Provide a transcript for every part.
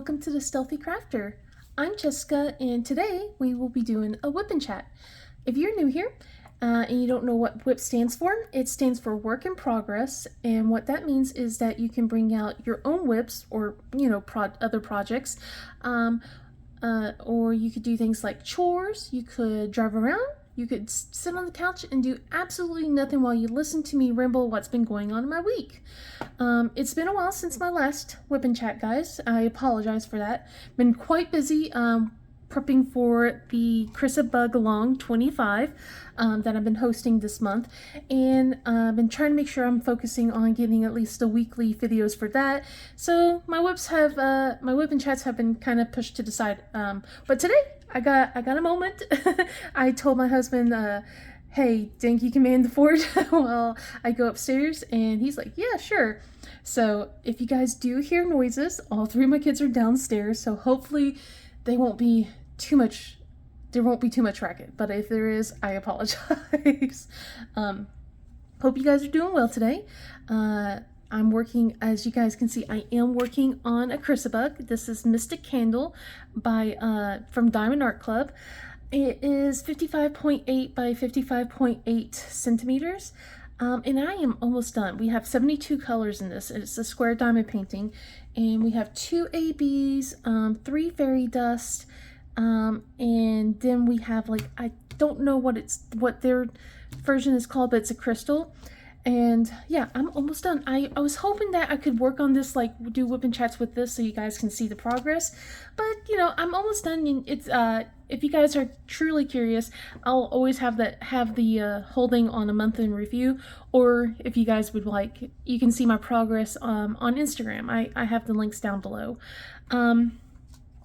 welcome to the Stealthy Crafter. I'm Jessica, and today we will be doing a Wip Chat. If you're new here and you don't know what Wip stands for, it stands for Work in Progress, and what that means is that you can bring out your own whips or other projects, or you could do things like chores. You could drive around. You could sit on the couch and do absolutely nothing while you listen to me ramble what's been going on in my week. It's been a while since my last Whip and Chat, guys. I apologize for that. Been quite busy prepping for the Chris Bug Along 25 that I've been hosting this month, and I've been trying to make sure I'm focusing on getting at least a weekly videos for that. So my Whip and Chats have been kind of pushed to the side. But today I got a moment. I told my husband, hey, think you can man the fort while I go upstairs? And he's like, yeah, sure. So if you guys do hear noises, all three of my kids are downstairs, so hopefully there won't be too much racket. But if there is, I apologize. Hope you guys are doing well today. I'm working, as you guys can see, I am working on a Chrysabug. This is Mystic Candle from Diamondartclub. It is 55.8 by 55.8 centimeters. And I am almost done. We have 72 colors in this. It's a square diamond painting. And we have 2 ABs, 3 fairy dust, and then we have, like, I don't know what their version is called, but it's a crystal. And yeah, I'm almost done. I was hoping that I could work on this, like do Whip and Chats with this so you guys can see the progress. But I'm almost done. And it's if you guys are truly curious, I'll always have the holding on a month in review. Or if you guys would like, you can see my progress on Instagram. I have the links down below.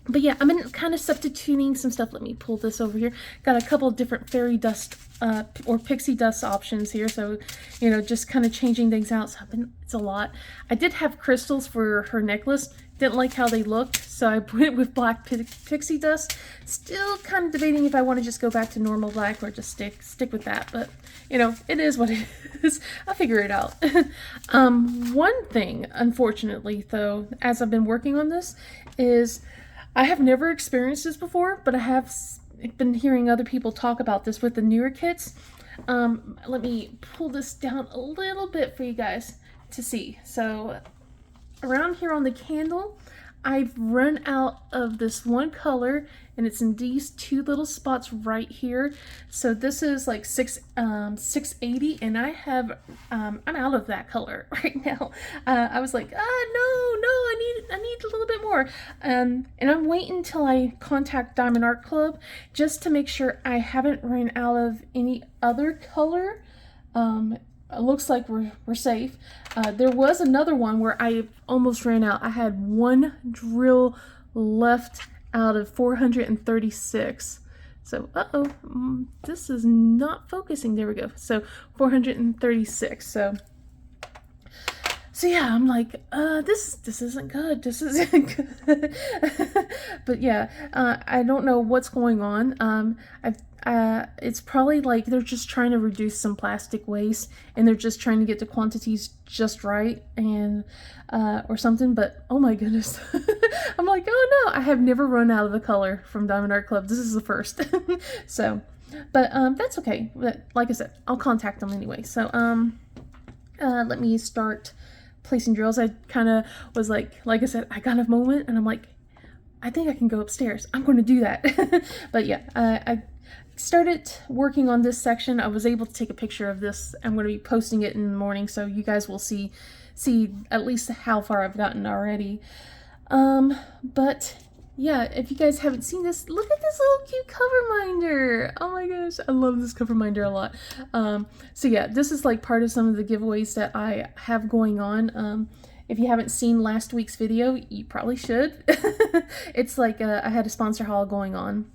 But yeah, I'm kind of substituting some stuff. Let me pull this over here. Got a couple of different fairy dust or pixie dust options here. So, just kind of changing things out. So it's a lot. I did have crystals for her necklace. Didn't like how they looked, so I went with black pixie dust. Still kind of debating if I want to just go back to normal black or just stick with that. But, it is what it is. I'll figure it out. One thing, unfortunately, though, as I've been working on this, is I have never experienced this before, but I have been hearing other people talk about this with the newer kits. Let me pull this down a little bit for you guys to see. So around here on the candle, I've run out of this one color, and it's in these 2 little spots right here. So this is like 680, and I'm out of that color right now. I was like, no, I need a little bit more. And I'm waiting until I contact Diamondartclub just to make sure I haven't run out of any other color. It looks like we're safe. There was another one where I almost ran out. I had 1 drill left out of 436. So, this is not focusing. There we go. So 436. So yeah, I'm like, this isn't good. This isn't good. But yeah, I don't know what's going on. It's probably like they're just trying to reduce some plastic waste, and they're just trying to get the quantities just right, and or something. But oh my goodness, I'm like, oh no, I have never run out of a color from Diamondartclub. This is the first. So, but that's okay. But like I said, I'll contact them anyway. So let me start placing drills. I kind of was like I said, I got a moment, and I'm like, I think I can go upstairs. I'm going to do that. But yeah, I started working on this section. I was able to take a picture of this. I'm going to be posting it in the morning, so you guys will see at least how far I've gotten already. But yeah, if you guys haven't seen this, look at this little cute cover minder. Oh my gosh, I love this cover minder a lot. So yeah, this is like part of some of the giveaways that I have going on. If you haven't seen last week's video, you probably should. It's like I had a sponsor haul going on.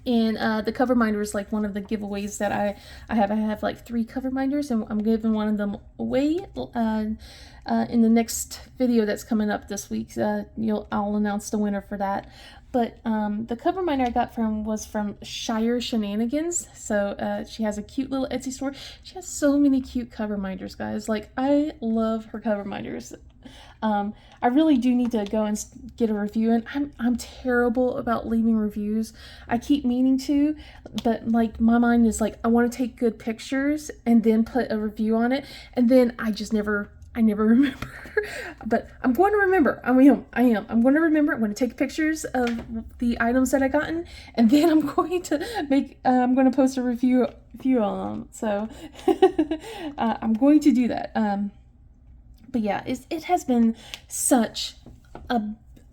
And the cover minder is like one of the giveaways that I have. I have like 3 cover minders, and I'm giving one of them away in the next video that's coming up this week. I'll announce the winner for that. But the cover minder I got was from Shire Shenanigans. So she has a cute little Etsy store. She has so many cute cover minders, guys. Like, I love her cover minders. I really do need to go and get a review, and I'm terrible about leaving reviews. I keep meaning to, but like my mind is like, I want to take good pictures and then put a review on it, and then I never remember. But I'm going to remember. I am. I'm going to remember. I'm going to take pictures of the items that I gotten, and then I'm going to I'm going to post a review on them. So I'm going to do that. But yeah, it has been such a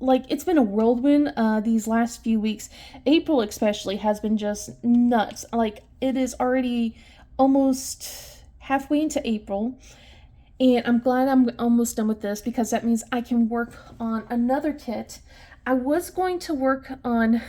it's been a whirlwind these last few weeks. April especially has been just nuts. Like, it is already almost halfway into April. And I'm glad I'm almost done with this, because that means I can work on another kit. I was going to work on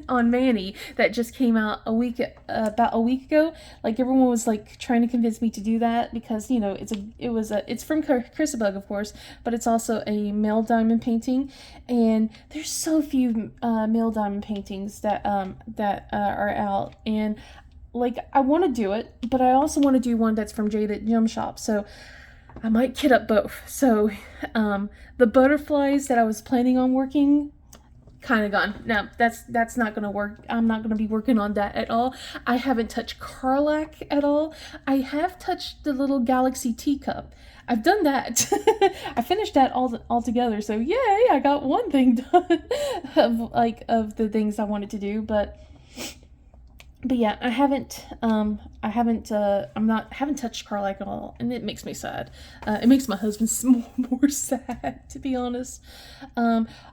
on Manny, that just came out about a week ago. Like, everyone was like trying to convince me to do that, because it's from Chrisabug, of course, but it's also a male diamond painting, and there's so few male diamond paintings that are out, and like, I want to do it, but I also want to do one that's from Jaded Gem Shop, so I might kit up both. So the butterflies that I was planning on working, kind of gone. No, that's not going to work. I'm not going to be working on that at all. I haven't touched Karlak at all. I have touched the little Galaxy teacup. I've done that. I finished that all together, so yay, I got one thing done of the things I wanted to do, but yeah, I haven't touched Karlak at all, and it makes me sad. It makes my husband more sad, to be honest.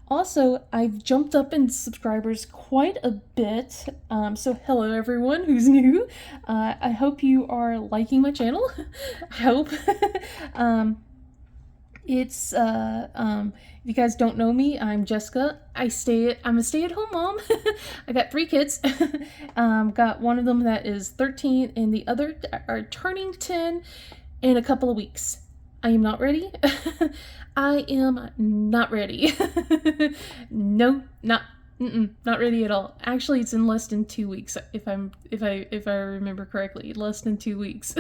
Also, I've jumped up in subscribers quite a bit. So hello everyone who's new. I hope you are liking my channel. I hope. It's if you guys don't know me, I'm Jessica. I'm a stay-at-home mom. I got 3 kids. Got one of them that is 13, and the other are turning 10 in a couple of weeks. I am not ready. I am not ready. No, not ready at all. Actually, it's in less than 2 weeks, if I remember correctly. Less than 2 weeks.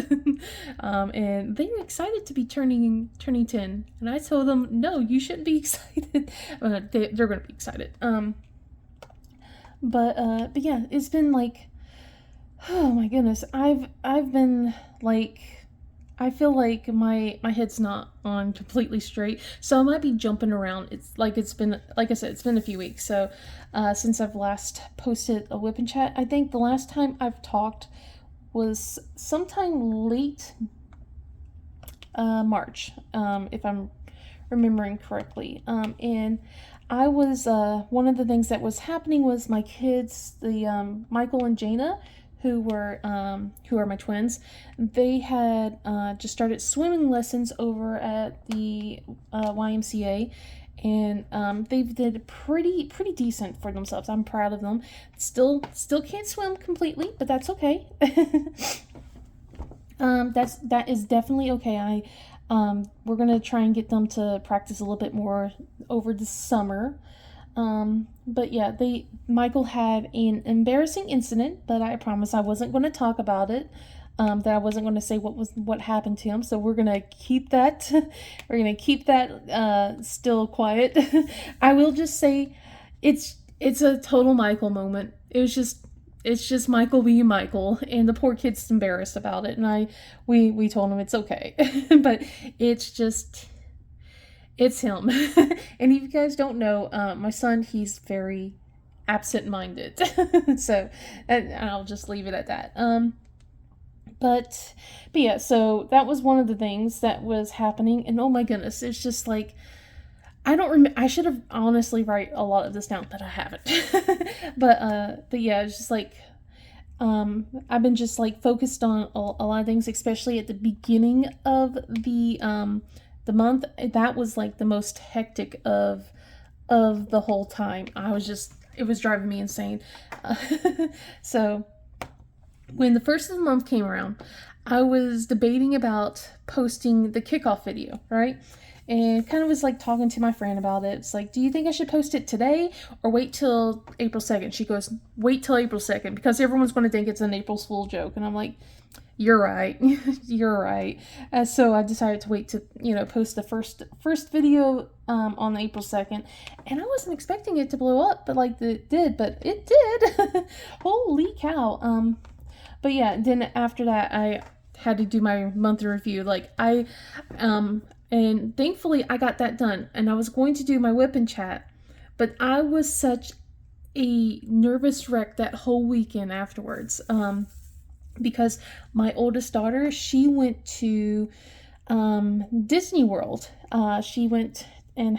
And they're excited to be turning 10. And I told them, no, you shouldn't be excited. They're going to be excited. But yeah, it's been like, oh my goodness, I've been like, I feel like my head's not on completely straight, so I might be jumping around. It's been, like I said, it's been a few weeks. So since I've last posted a Wip Chat, I think the last time I've talked was sometime late March, if I'm remembering correctly. And I was one of the things that was happening was my kids, the Michael and Jaina, who are my twins, they had just started swimming lessons over at the YMCA, and they did pretty decent for themselves. I'm proud of them. Still can't swim completely, but that's okay. That is definitely okay. We're gonna try and get them to practice a little bit more over the summer. But yeah, Michael had an embarrassing incident, but I promised I wasn't going to talk about it. That I wasn't going to say what happened to him. So we're gonna keep that. Still quiet. I will just say, it's a total Michael moment. It's just Michael being Michael, and the poor kid's embarrassed about it. And we told him it's okay, but it's him. And if you guys don't know, my son, he's very absent-minded. So, and I'll just leave it at that. But yeah, so that was one of the things that was happening. And oh my goodness, it's just like, I don't remember. I should have honestly write a lot of this down, but I haven't. But yeah, it's just like, I've been just like focused on a lot of things, especially at the beginning of the month. That was like the most hectic of the whole time. It was driving me insane. So when the first of the month came around, I was debating about posting the kickoff video, right? and kind of was like talking to my friend about it. It's like, do you think I should post it today or wait till April 2nd? She goes, wait till April 2nd because everyone's going to think it's an April Fool joke. And I'm like, you're right. You're right. So I decided to wait to, post the first video on April 2nd. And I wasn't expecting it to blow up, but like it did. Holy cow. But yeah, then after that, I had to do my monthly review. And thankfully I got that done. And I was going to do my Wip Chat, but I was such a nervous wreck that whole weekend afterwards. Because my oldest daughter, she went to Disney World. She went on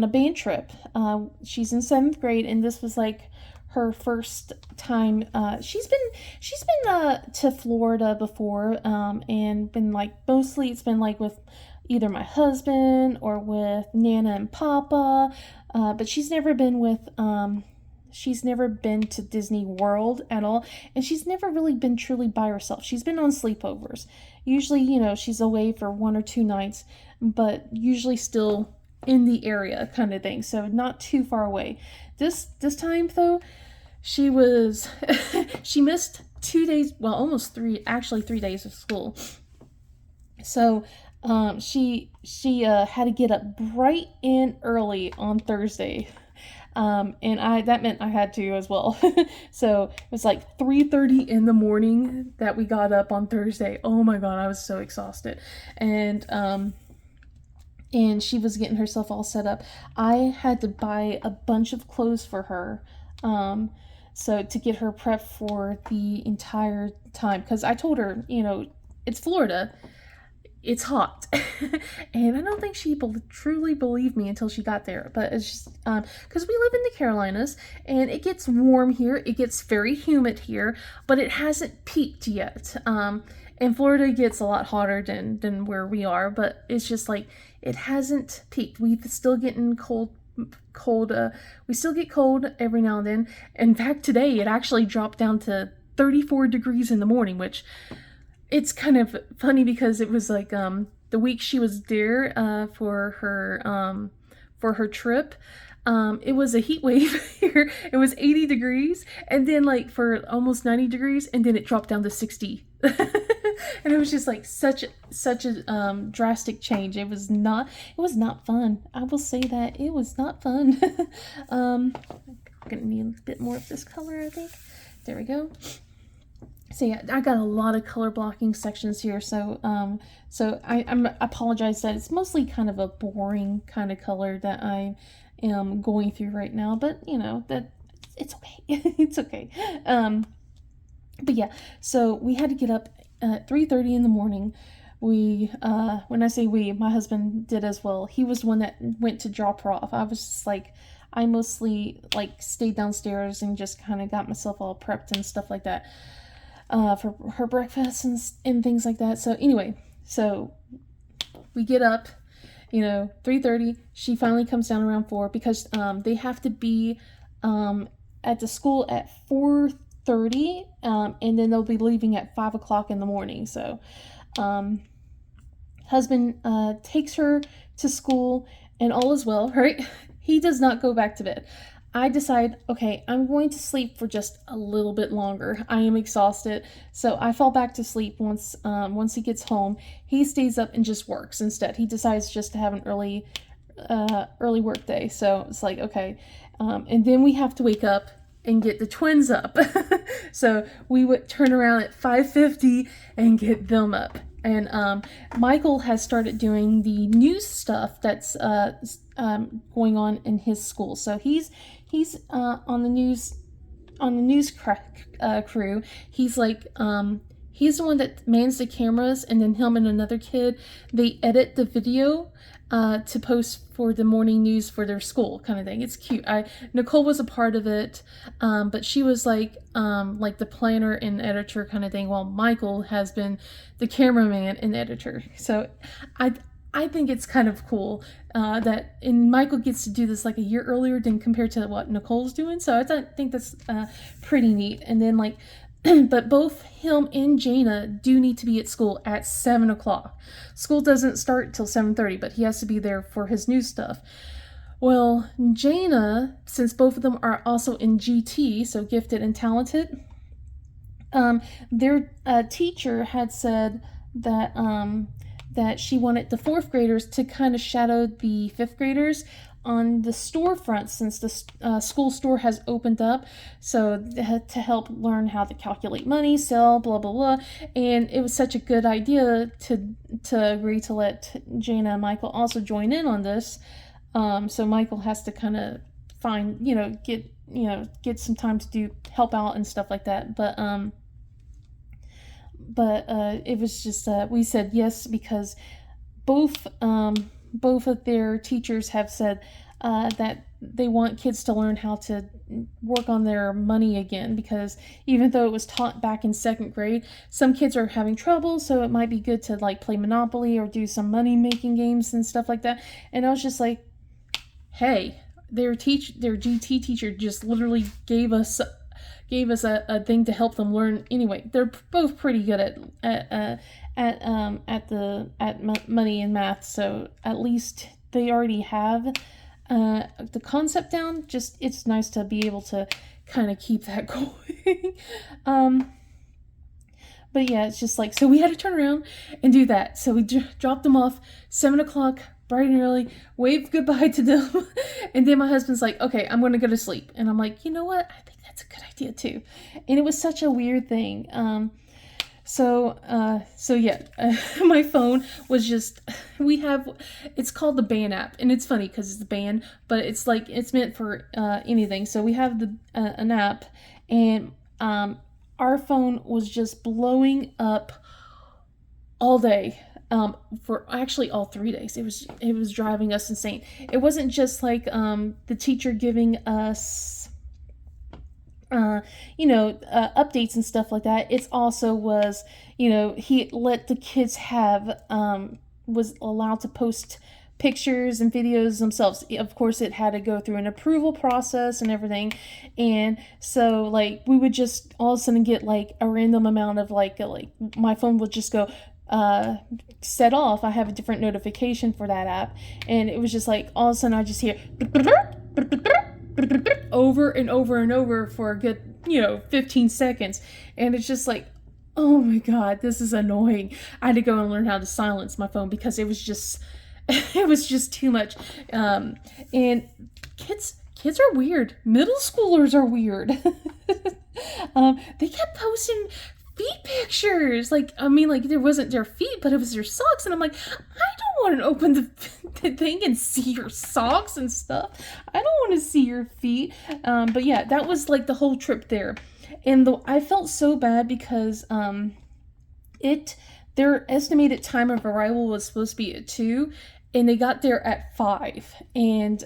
a band trip. She's in 7th grade, and this was like her first time. She's been to Florida before, and been like, mostly it's been like with either my husband or with Nana and Papa, but she's never been to Disney World at all, and she's never really been truly by herself. She's been on sleepovers. Usually, she's away for 1 or 2 nights, but usually still in the area kind of thing, so not too far away. This time, though, she missed 2 days, well, almost 3, actually 3 days of school. So she had to get up bright and early on Thursday. And that meant I had to as well. So it was like 3:30 in the morning that we got up on Thursday. Oh my God, I was so exhausted. And she was getting herself all set up. I had to buy a bunch of clothes for her. So to get her prepped for the entire time. Because I told her, it's Florida. It's hot. And I don't think she truly believed me until she got there. But it's just because we live in the Carolinas and it gets warm here. It gets very humid here, but it hasn't peaked yet. And Florida gets a lot hotter than where we are, but it's just like it hasn't peaked. We're still getting cold. We still get cold every now and then. In fact, today it actually dropped down to 34 degrees in the morning, which it's kind of funny because it was like the week she was there for her trip. It was a heat wave here. It was 80 degrees, and then like for almost 90 degrees, and then it dropped down to 60. And it was just like such a drastic change. It was not fun. I will say that it was not fun. I'm gonna need a bit more of this color, I think. There we go. So yeah, I got a lot of color blocking sections here, so I apologize that it's mostly kind of a boring kind of color that I am going through right now, but that it's okay. It's okay. But yeah, so we had to get up at 3:30 in the morning. We, when I say we, my husband did as well. He was the one that went to drop her off. I was just like, I mostly like stayed downstairs and just kind of got myself all prepped and stuff like that. For her breakfast and things like that. So anyway, so we get up, 3:30. She finally comes down around 4 because they have to be at the school at 4:30, and then they'll be leaving at 5 o'clock in the morning. So husband takes her to school and all is well, right? He does not go back to bed. I decide, okay, I'm going to sleep for just a little bit longer. I am exhausted. So I fall back to sleep once he gets home. He stays up and just works instead. He decides just to have an early work day. So it's like, okay. And then we have to wake up and get the twins up. So we would turn around at 5:50 and get them up. And Michael has started doing the news stuff that's going on in his school. So he's on the news crew. He's like he's the one that mans the cameras, and then him and another kid, they edit the video to post for the morning news for their school kind of thing. It's cute. Nicole was a part of it, but she was like the planner and editor kind of thing, while Michael has been the cameraman and editor. So I think it's kind of cool and Michael gets to do this like a year earlier than compared to what Nicole's doing. So I think that's pretty neat. And then like but both him and Jana do need to be at school at 7 o'clock. School doesn't start till 7:30, but he has to be there for his new stuff. Well, Jana, since both of them are also in GT, so gifted and talented, their teacher had said that that she wanted the fourth graders to kind of shadow the fifth graders on the storefront, since the school store has opened up, so to help learn how to calculate money, sell, blah blah blah. And it was such a good idea to agree to let Jana and Michael also join in on this. So Michael has to kind of find, get some time to help out and stuff like that. But it was just we said yes because both of their teachers have said that they want kids to learn how to work on their money again, because even though it was taught back in second grade, some kids are having trouble, so it might be good to like play Monopoly or do some money making games and stuff like that. And I was just like, hey, their GT teacher just literally gave us a thing to help them learn anyway. They're both pretty good at money and math, so at least they already have the concept down. Just it's nice to be able to kind of keep that going. But yeah, it's just like, so we had to turn around and do that. So we dropped them off 7 o'clock, bright and early, waved goodbye to them. And then my husband's like, okay, I'm going to go to sleep. And I'm like, you know what? I think that's a good idea too. And it was such a weird thing. So yeah, my phone was just, it's called the band app, and it's funny because it's a band, but it's like, it's meant for anything. So we have an app, and our phone was just blowing up all day, for actually all 3 days. It was driving us insane. It wasn't just like the teacher giving us updates and stuff like that. It's also was, he let the kids have, was allowed to post pictures and videos themselves. Of course, it had to go through an approval process and everything. And so, like, we would just all of a sudden get, like, a random amount of, like my phone would just go, set off. I have a different notification for that app. And it was just like, all of a sudden I just hear over and over and over for a good 15 seconds, and it's just like, oh my god, this is annoying. I had to go and learn how to silence my phone because it was just too much. And kids are weird. Middle schoolers are weird. They kept posting feet pictures. Like, I mean, like, there wasn't their feet, but it was their socks. And I'm like, I don't want to open the thing and see your socks and stuff. I don't want to see your feet. But yeah, that was like the whole trip there. And I felt so bad because their estimated time of arrival was supposed to be at 2, and they got there at 5. And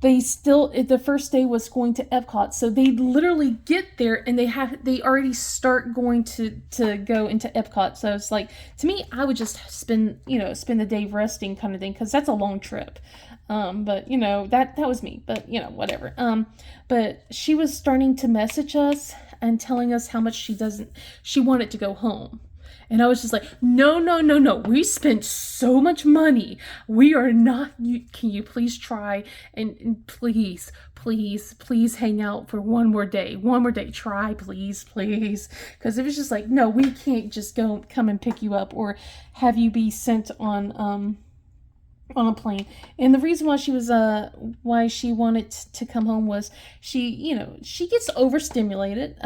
the first day was going to Epcot, so they literally get there and they already start going to go into Epcot. So it's like, to me, I would just spend the day resting kind of thing, because that's a long trip. But that was me, but whatever. But she was starting to message us and telling us how much she wanted to go home. And I was just like, no. We spent so much money. We are not, can you please try and please hang out for one more day. Try, please. Because it was just like, no, we can't just come and pick you up or have you be sent on a plane. And the reason why why she wanted to come home was she gets overstimulated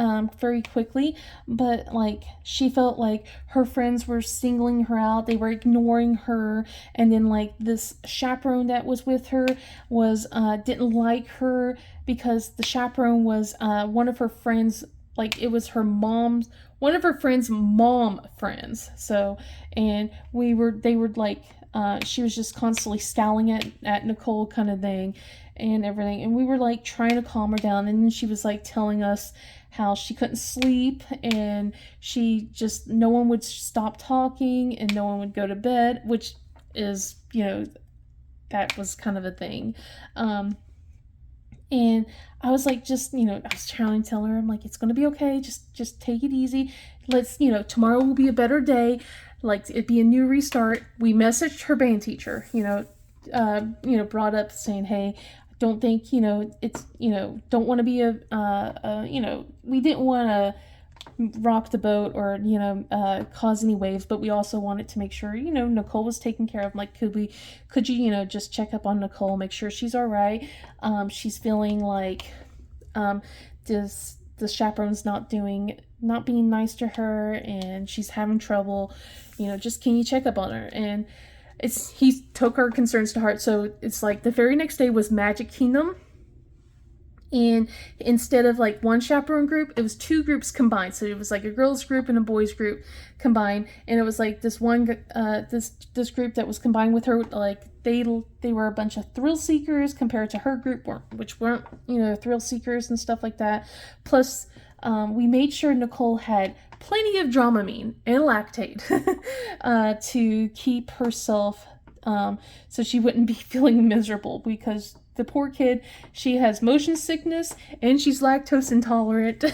very quickly, but like she felt like her friends were singling her out, they were ignoring her, and then like this chaperone that was with her was didn't like her because the chaperone was one of her friends, like it was one of her friends' mom friends. So, and they were like, she was just constantly scowling at Nicole kind of thing and everything. And we were like trying to calm her down. And then she was like telling us how she couldn't sleep and no one would stop talking and no one would go to bed, which is, that was kind of a thing. And I was like, just, I was trying to tell her, I'm like, it's going to be okay. Just take it easy. Let's, tomorrow will be a better day. Like, it'd be a new restart. We messaged her band teacher, brought up saying, hey, don't think, it's, don't want to be we didn't want to rock the boat or cause any waves, but we also wanted to make sure Nicole was taken care of. Like, could you just check up on Nicole, make sure she's all right. She's feeling like the chaperone's not being nice to her, and she's having trouble. Just can you check up on her? And he took her concerns to heart. So it's like the very next day was Magic Kingdom. And instead of like one chaperone group, it was two groups combined. So it was like a girls group and a boys group combined. And it was like this one, this group that was combined with her, like they were a bunch of thrill seekers compared to her group, which weren't, thrill seekers and stuff like that. Plus, we made sure Nicole had plenty of Dramamine and Lactate to keep herself, so she wouldn't be feeling miserable, because the poor kid, she has motion sickness and she's lactose intolerant.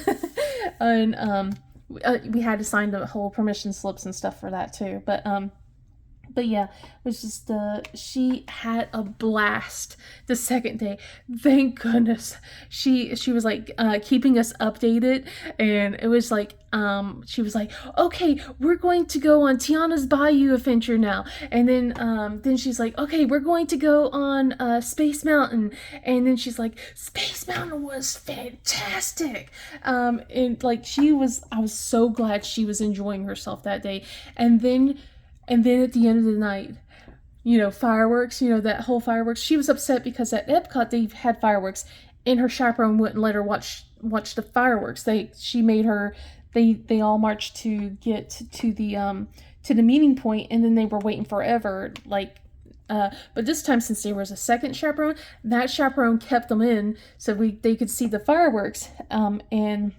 And we had to sign the whole permission slips and stuff for that too. But yeah, it was just, she had a blast the second day. Thank goodness. She was like, keeping us updated, and it was like, she was like, okay, we're going to go on Tiana's Bayou Adventure now. And then she's like, okay, we're going to go on, Space Mountain. And then she's like, Space Mountain was fantastic. And like, I was so glad she was enjoying herself that day. And then at the end of the night, fireworks, that whole fireworks. She was upset because at Epcot they had fireworks, and her chaperone wouldn't let her watch the fireworks. She made her. They all marched to get to the meeting point, and then they were waiting forever. But this time, since there was a second chaperone, that chaperone kept them in so they could see the fireworks. And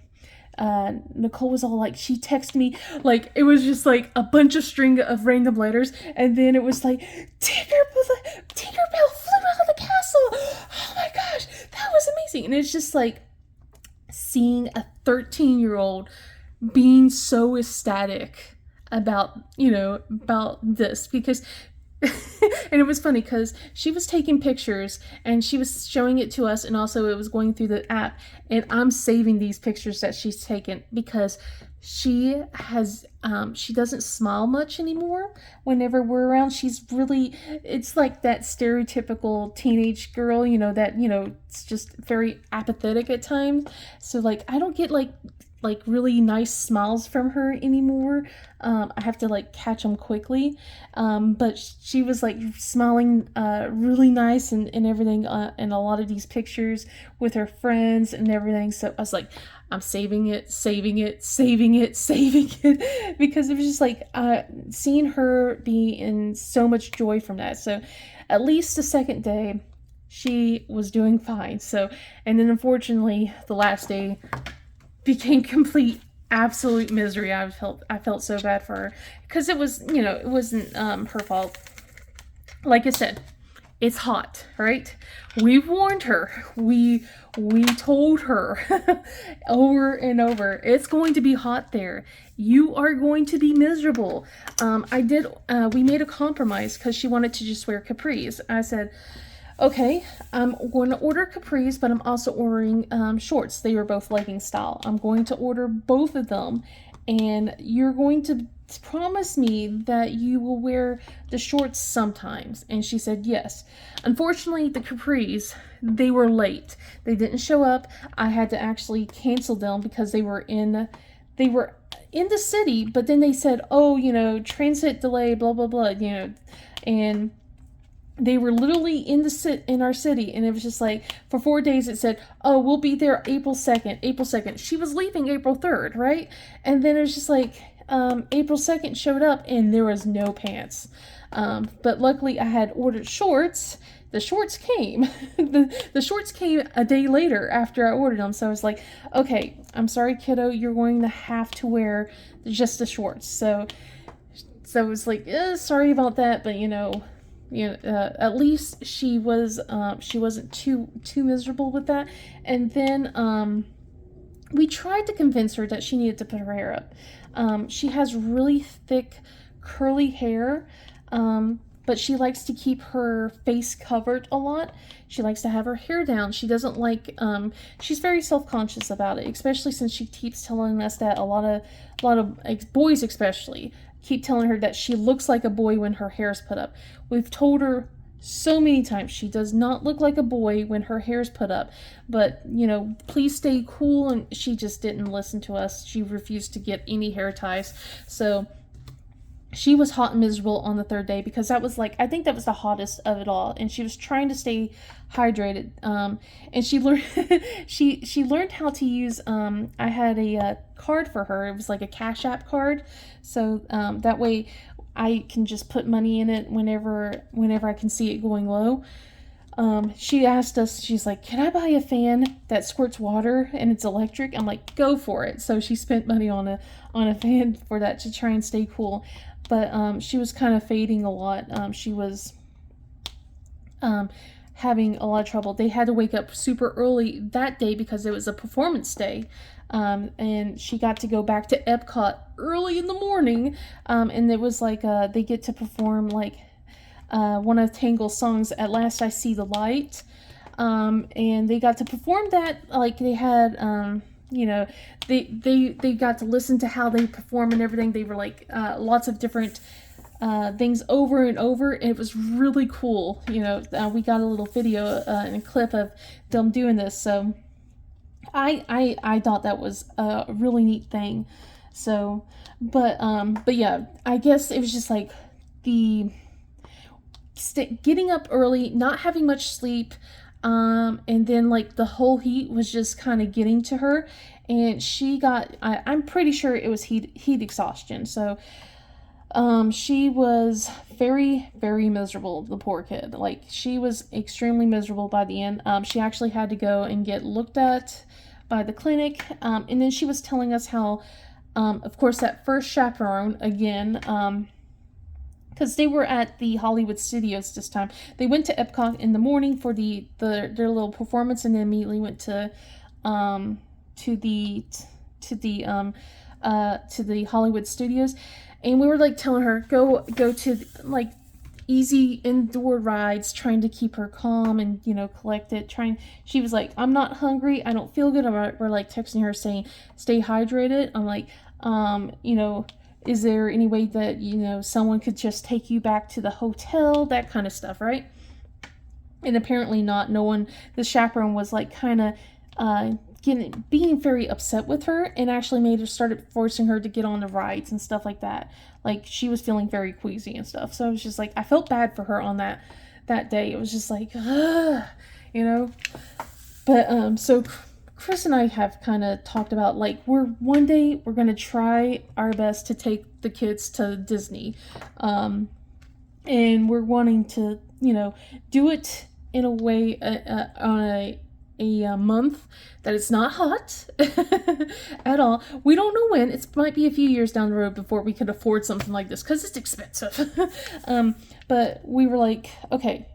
Nicole was all like, she texted me, like, it was just like a bunch of string of random letters, and then it was like, Tinkerbell flew out of the castle. Oh my gosh, that was amazing. And it's just like seeing a 13-year-old being so ecstatic about this, because and it was funny because she was taking pictures and she was showing it to us, and also it was going through the app, and I'm saving these pictures that she's taken, because she doesn't smile much anymore whenever we're around. It's like that stereotypical teenage girl, that it's just very apathetic at times. So like, I don't get like really nice smiles from her anymore. I have to like catch them quickly. But she was like smiling really nice and everything in a lot of these pictures with her friends and everything. So I was like, I'm saving it, because it was just like seeing her be in so much joy from that. So at least the second day she was doing fine. So, and then unfortunately the last day became complete absolute misery. I felt so bad for her, because it was, it wasn't her fault. Like I said, it's hot, right? We warned her. We told her over and over, it's going to be hot there. You are going to be miserable. We made a compromise because she wanted to just wear capris. I said, okay, I'm going to order capris, but I'm also ordering shorts. They were both legging style. I'm going to order both of them, and you're going to promise me that you will wear the shorts sometimes. And she said yes. Unfortunately, the capris, they were late. They didn't show up. I had to actually cancel them because they were in the city, but then they said, oh, transit delay, blah, blah, blah, and they were literally in our city, and it was just like, for 4 days it said, oh, we'll be there April 2nd. She was leaving April 3rd, right? And then it was just like, April 2nd showed up, and there was no pants. But luckily I had ordered shorts. The shorts came. the shorts came a day later after I ordered them. So I was like, okay, I'm sorry, kiddo, you're going to have to wear just the shorts. So it was like, sorry about that, but at least she wasn't too miserable with that. And then we tried to convince her that she needed to put her hair up. She has really thick, curly hair, but she likes to keep her face covered a lot. She likes to have her hair down. She doesn't like, she's very self-conscious about it, especially since she keeps telling us that a lot of boys especially keep telling her that she looks like a boy when her hair's put up. We've told her so many times she does not look like a boy when her hair's put up, but please stay cool, and she just didn't listen to us. She refused to get any hair ties. So she was hot and miserable on the third day, because that was I think that was the hottest of it all, and she was trying to stay hydrated. And she learned she learned how to use, I had a card for her. It was like a Cash App card, so that way I can just put money in it whenever I can see it going low. She asked us, she's like, can I buy a fan that squirts water and it's electric? I'm like, go for it. So she spent money on a fan for that to try and stay cool. But she was kind of fading a lot. She was having a lot of trouble. They had to wake up super early that day because it was a performance day. And she got to go back to Epcot early in the morning. And it was they get to perform one of Tangle's songs, At Last I See the Light. And they got to perform that, they had, they got to listen to how they perform and everything. They were lots of different things over and over. And it was really cool. We got a little video and a clip of them doing this. So I thought that was a really neat thing. So, but yeah, I guess it was just getting up early, not having much sleep, and then the whole heat was just kind of getting to her, and she got, I'm pretty sure it was heat exhaustion. So she was very, very miserable, the poor kid. She was extremely miserable by the end. She actually had to go and get looked at by the clinic, and then she was telling us how, of course, that first chaperone again, because they were at the Hollywood Studios this time. They went to Epcot in the morning for their little performance, and then immediately went to the Hollywood Studios. And we were telling her go to easy indoor rides, trying to keep her calm and collect it. She was like, I'm not hungry, I don't feel good. We're texting her saying, stay hydrated. I'm like, is there any way that, someone could just take you back to the hotel? That kind of stuff, right? And apparently not. No one, the chaperone was kind of being very upset with her, and actually started forcing her to get on the rides and stuff like that. She was feeling very queasy and stuff. So I was just I felt bad for her on that day. It was just But, so Chris and I have kind of talked about one day we're going to try our best to take the kids to Disney. And we're wanting to, do it in a way on a month that it's not hot at all. We don't know when. It might be a few years down the road before we could afford something like this, because it's expensive. But we were okay,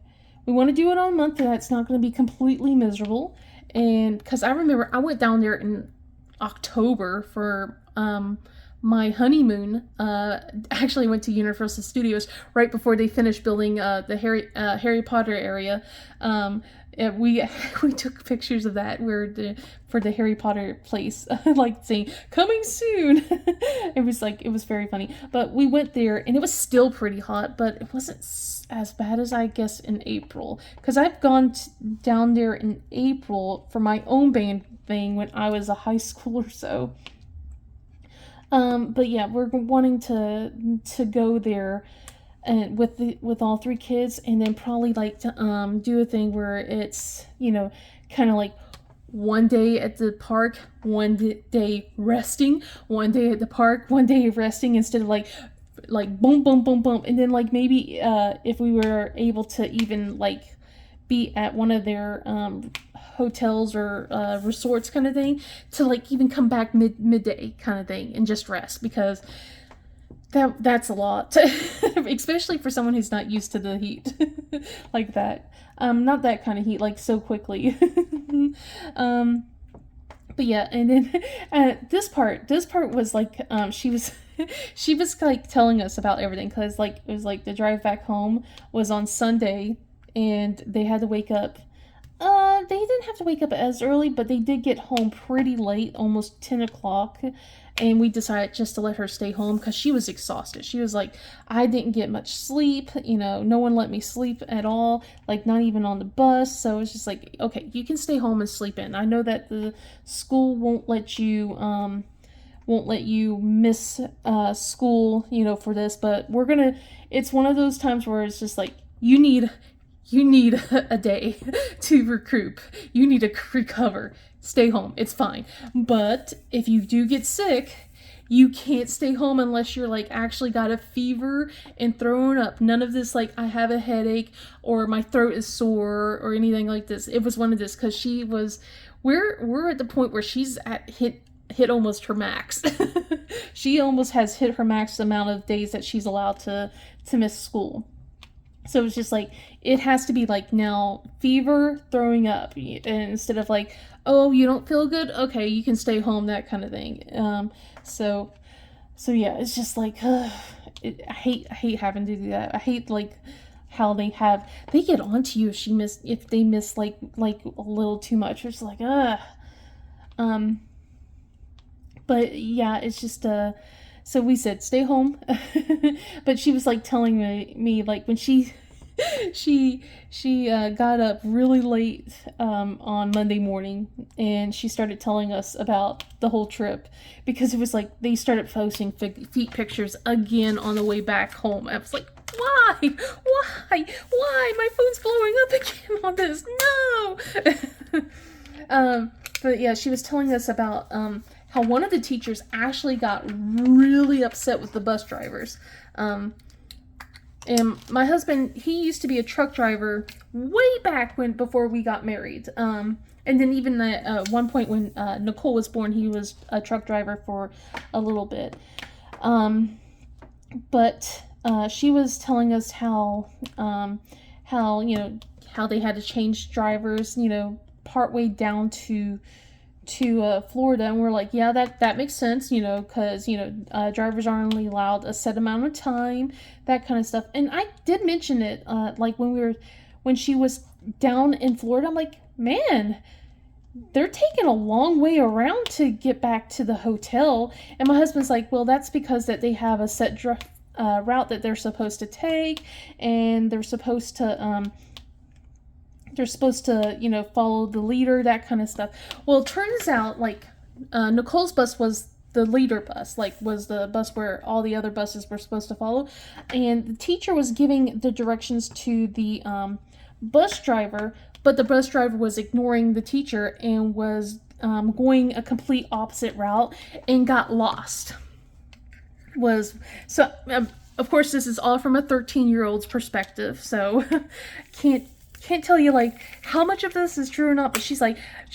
we want to do it on a month that's not going to be completely miserable. And because I remember I went down there in October for my honeymoon. Actually went to Universal Studios right before they finished building the Harry Potter area. We took pictures of that for the Harry Potter place, saying coming soon. It was very funny. But we went there, and it was still pretty hot, but it wasn't as bad as I guess in April, because I've gone down there in April for my own band thing when I was a high schooler. So but yeah, we're wanting to go there and with all three kids, and then probably to do a thing where it's kind of one day at the park, one day resting, one day at the park, one day resting, instead of boom boom boom boom. And then maybe if we were able to even be at one of their hotels or resorts kind of thing, to even come back midday kind of thing and just rest, because That's a lot, especially for someone who's not used to the heat like that. Not that kind of heat, like so quickly. um, but yeah, and then this part was like, she was, she was like telling us about everything because like it was like the drive back home was on Sunday, and they had to wake up. They didn't have to wake up as early, but they did get home pretty late, almost 10 o'clock. And we decided just to let her stay home because she was exhausted. She was like, I didn't get much sleep. You know, no one let me sleep at all, like not even on the bus. So it's just like, okay, you can stay home and sleep in. I know that the school won't let you miss school, you know, for this, but it's one of those times where it's just like, you need a day to recoup. You need to recover. Stay home. It's fine. But if you do get sick, you can't stay home unless you're like actually got a fever and throwing up. None of this like I have a headache or my throat is sore or anything like this. It was one of this because we're at the point where she's hit almost her max. She almost has hit her max amount of days that she's allowed to miss school. So it's just like, it has to be like now fever, throwing up, and instead of like, oh, you don't feel good? Okay, you can stay home, that kind of thing. So yeah, it's just like, I hate having to do that. I hate like how they get onto you if they miss like a little too much. It's like, but yeah, it's just, so we said, stay home. But she was like telling me like when she got up really late on Monday morning, and she started telling us about the whole trip because it was like they started posting feet pictures again on the way back home. I was like, why? My phone's blowing up again on this. No. But yeah, she was telling us about how one of the teachers actually got really upset with the bus drivers. And my husband, he used to be a truck driver way back before we got married. And then even at one point when Nicole was born, he was a truck driver for a little bit. But she was telling us how they had to change drivers, partway down to Florida, and we're like, yeah, that makes sense, because drivers are only allowed a set amount of time, that kind of stuff. And I did mention it like when she was down in Florida. I'm like, man, they're taking a long way around to get back to the hotel. And my husband's like, well, that's because that they have a set route that they're supposed to take, and they're supposed to follow the leader, that kind of stuff. Well, it turns out, like, Nicole's bus was the leader bus, like, was the bus where all the other buses were supposed to follow. And the teacher was giving the directions to the bus driver, but the bus driver was ignoring the teacher and was going a complete opposite route and got lost. Of course, this is all from a 13-year-old's perspective, so can't tell you like how much of this is true or not, but she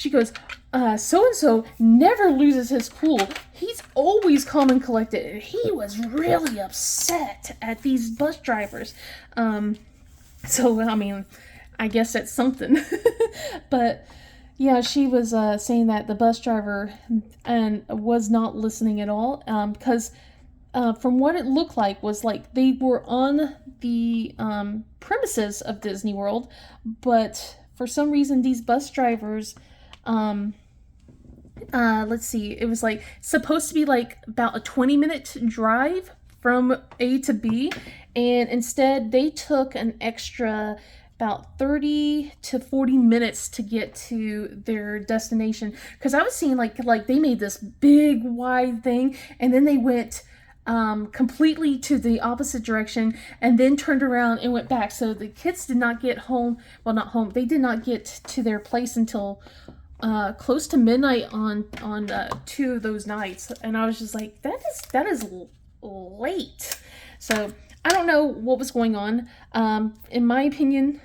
goes, so-and-so never loses his cool. He's always calm and collected, and he was really upset at these bus drivers. So, I mean, I guess that's something. But, yeah, she was saying that the bus driver was not listening at all, because from what it looked like was like they were on the premises of Disney World, but for some reason these bus drivers, let's see, it was like supposed to be like about a 20-minute drive from A to B, and instead they took an extra about 30 to 40 minutes to get to their destination. Because I was seeing like they made this big wide thing, and then they went completely to the opposite direction and then turned around and went back. So the kids did not get home. Well, not home. They did not get to their place until close to midnight on 2 of those nights. And I was just like, that is late. So I don't know what was going on. In my opinion,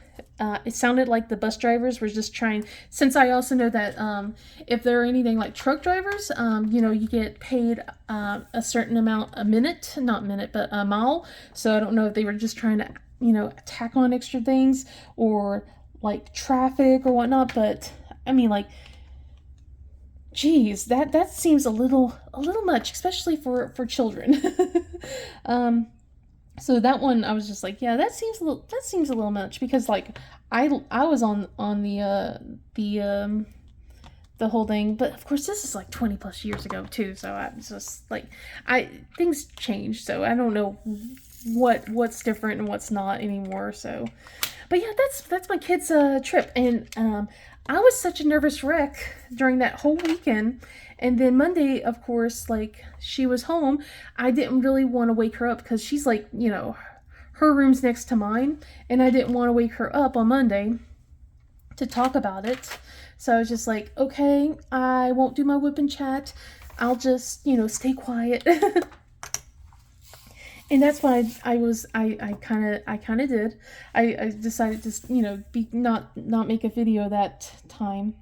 it sounded like the bus drivers were just trying, since I also know that if they're anything like truck drivers, you know, you get paid a certain amount a minute, not minute, but a mile. So I don't know if they were just trying to, you know, tack on extra things or like traffic or whatnot. But I mean, like, geez, that seems a little much, especially for children. So that one, I was just like, yeah, that seems a little much, because like I was on the whole thing, but of course this is like 20 plus years ago too. So I was just like, things changed, so I don't know what's different and what's not anymore. So, but yeah, that's my kids' trip, and I was such a nervous wreck during that whole weekend. And then Monday, of course, like, she was home. I didn't really want to wake her up because she's like, you know, her room's next to mine. And I didn't want to wake her up on Monday to talk about it. So I was just like, okay, I won't do my whip and chat. I'll just, you know, stay quiet. And that's what I kind of did. I decided to, you know, not make a video that time.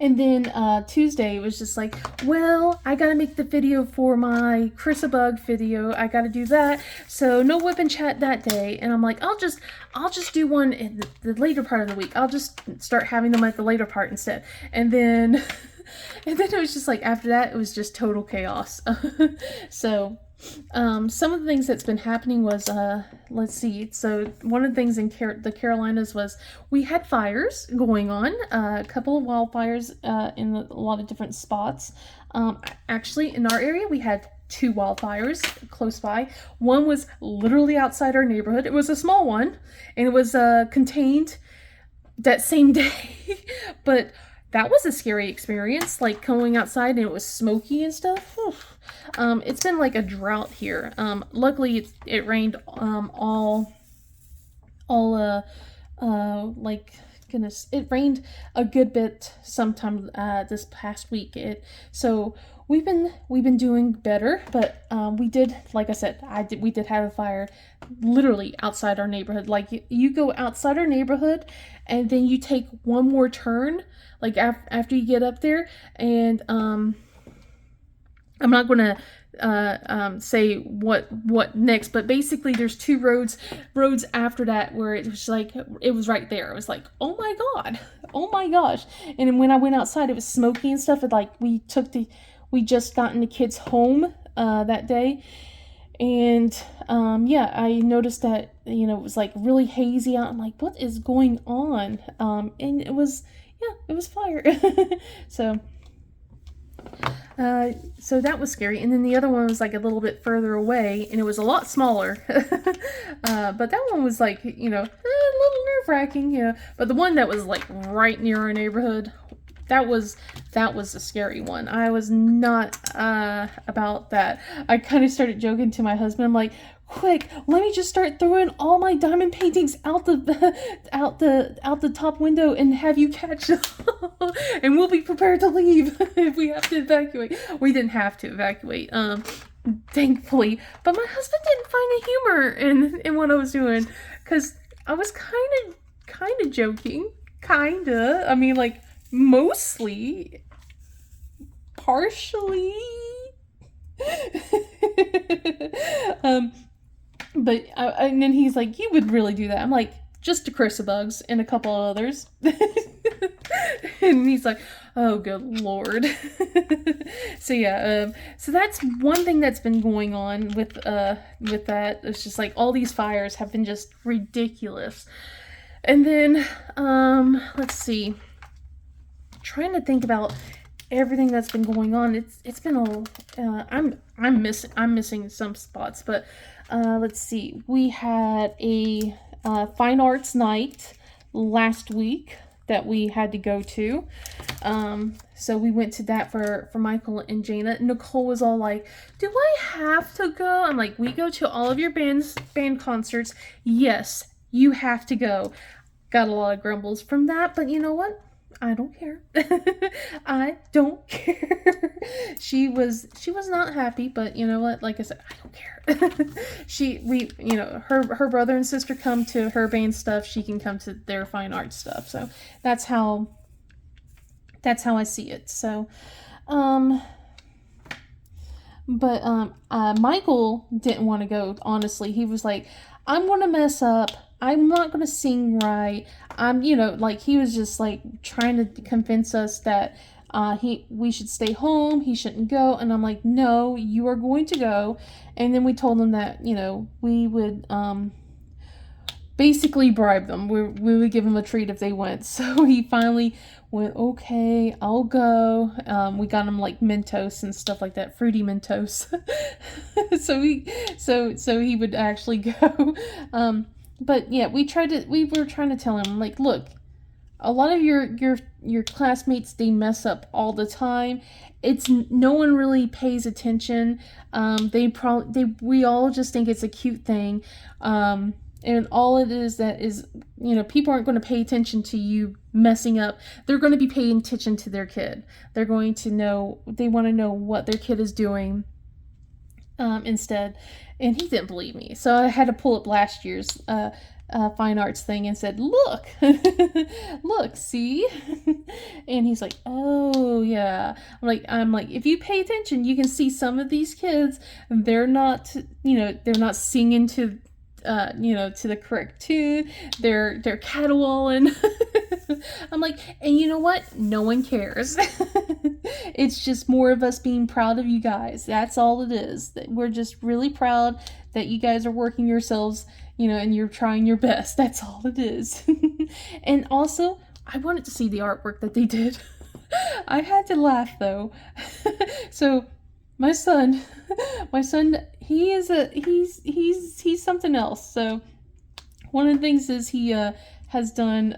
And then Tuesday, it was just like, well, I gotta make the video for my Chris-a-Bug video. I gotta do that. So no whip and chat that day. And I'm like, I'll just do one in the later part of the week. I'll just start having them at the later part instead. And then it was just like, after that, it was just total chaos. So some of the things that's been happening was, let's see. So one of the things in the Carolinas was we had fires going on, a couple of wildfires in a lot of different spots. Actually, in our area, we had 2 wildfires close by. One was literally outside our neighborhood. It was a small one, and it was contained that same day. But that was a scary experience, like going outside and it was smoky and stuff. It's been like a drought here. Luckily it rained like, goodness, it rained a good bit sometime this past week. So we've been doing better, but we did, like I said, we did have a fire literally outside our neighborhood. Like, you go outside our neighborhood and then you take one more turn, like after you get up there, and I'm not gonna say what next, but basically there's 2 roads after that where it was like, it was right there. It was like, oh my god, oh my gosh. And then when I went outside, it was smoky and stuff. And like, we just gotten the kids home that day, and yeah, I noticed that, you know, it was like really hazy out. I'm like, what is going on? And it was fire. So that was scary. And then the other one was like a little bit further away, and it was a lot smaller. But that one was like, you know, a little nerve-wracking, you know. But the one that was like right near our neighborhood, that was a scary one. I was not about that. I kind of started joking to my husband. I'm like, quick, let me just start throwing all my diamond paintings out the top window and have you catch them. And we'll be prepared to leave if we have to evacuate. We didn't have to evacuate, thankfully. But my husband didn't find a humor in what I was doing, because I was kind of joking. Kinda. I mean, like, mostly. Partially. But and then he's like, you would really do that? I'm like, just to Chris-a-Bugs and a couple of others. And he's like, oh, good lord. So yeah, so that's one thing that's been going on with that. It's just like all these fires have been just ridiculous. And then let's see, trying to think about everything that's been going on. It's been I'm missing some spots, but let's see. We had a fine arts night last week that we had to go to. So we went to that for Michael and Jana. Nicole was all like, do I have to go? I'm like, we go to all of your band concerts. Yes, you have to go. Got a lot of grumbles from that, but you know what? I don't care. I don't care. She was not happy, but you know what? Like I said, I don't care. Her brother and sister come to her band stuff. She can come to their fine art stuff. So that's how I see it. So, Michael didn't want to go. Honestly, he was like, "I'm gonna mess up. I'm not gonna sing right. He was just like trying to convince us that we should stay home. He shouldn't go." And I'm like, "No, you are going to go." And then we told him that we would basically bribe them. We would give them a treat if they went. So he finally went, "Okay, I'll go." We got him like Mentos and stuff like that, fruity Mentos. so he would actually go. But yeah, we were trying to tell him, like, look, a lot of your classmates, they mess up all the time. It's no one really pays attention. We all just think it's a cute thing. And all it is people aren't going to pay attention to you messing up. They're going to be paying attention to their kid. They want to know what their kid is doing instead. And he didn't believe me. So I had to pull up last year's fine arts thing and said, "Look, look, see?" And he's like, "Oh yeah." I'm like, if you pay attention, you can see some of these kids, they're not singing to the correct tune. They're caterwauling. I'm like, and you know what? No one cares. It's just more of us being proud of you guys. That's all it is. We're just really proud that you guys are working yourselves, and you're trying your best. That's all it is. And also, I wanted to see the artwork that they did. I had to laugh though. So my son, he's something else. So one of the things is he has done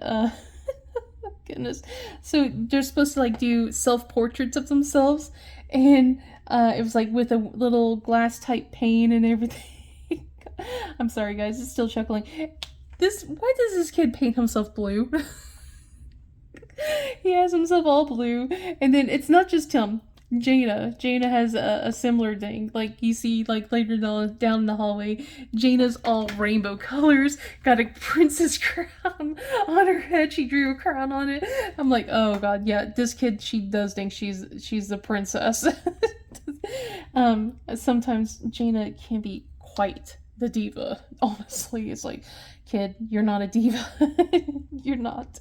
goodness. So they're supposed to like do self-portraits of themselves, and it was like with a little glass type pane and everything. I'm sorry guys, it's still chuckling. Why does this kid paint himself blue? He has himself all blue, and then it's not just him. Jaina has a similar thing. Like you see, like later down in the hallway, Jaina's all rainbow colors, got a princess crown on her head. She drew a crown on it. I'm like, oh god, yeah, this kid, she does think she's a princess. Sometimes Jaina can be quite the diva. Honestly, it's like, kid, you're not a diva. You're not.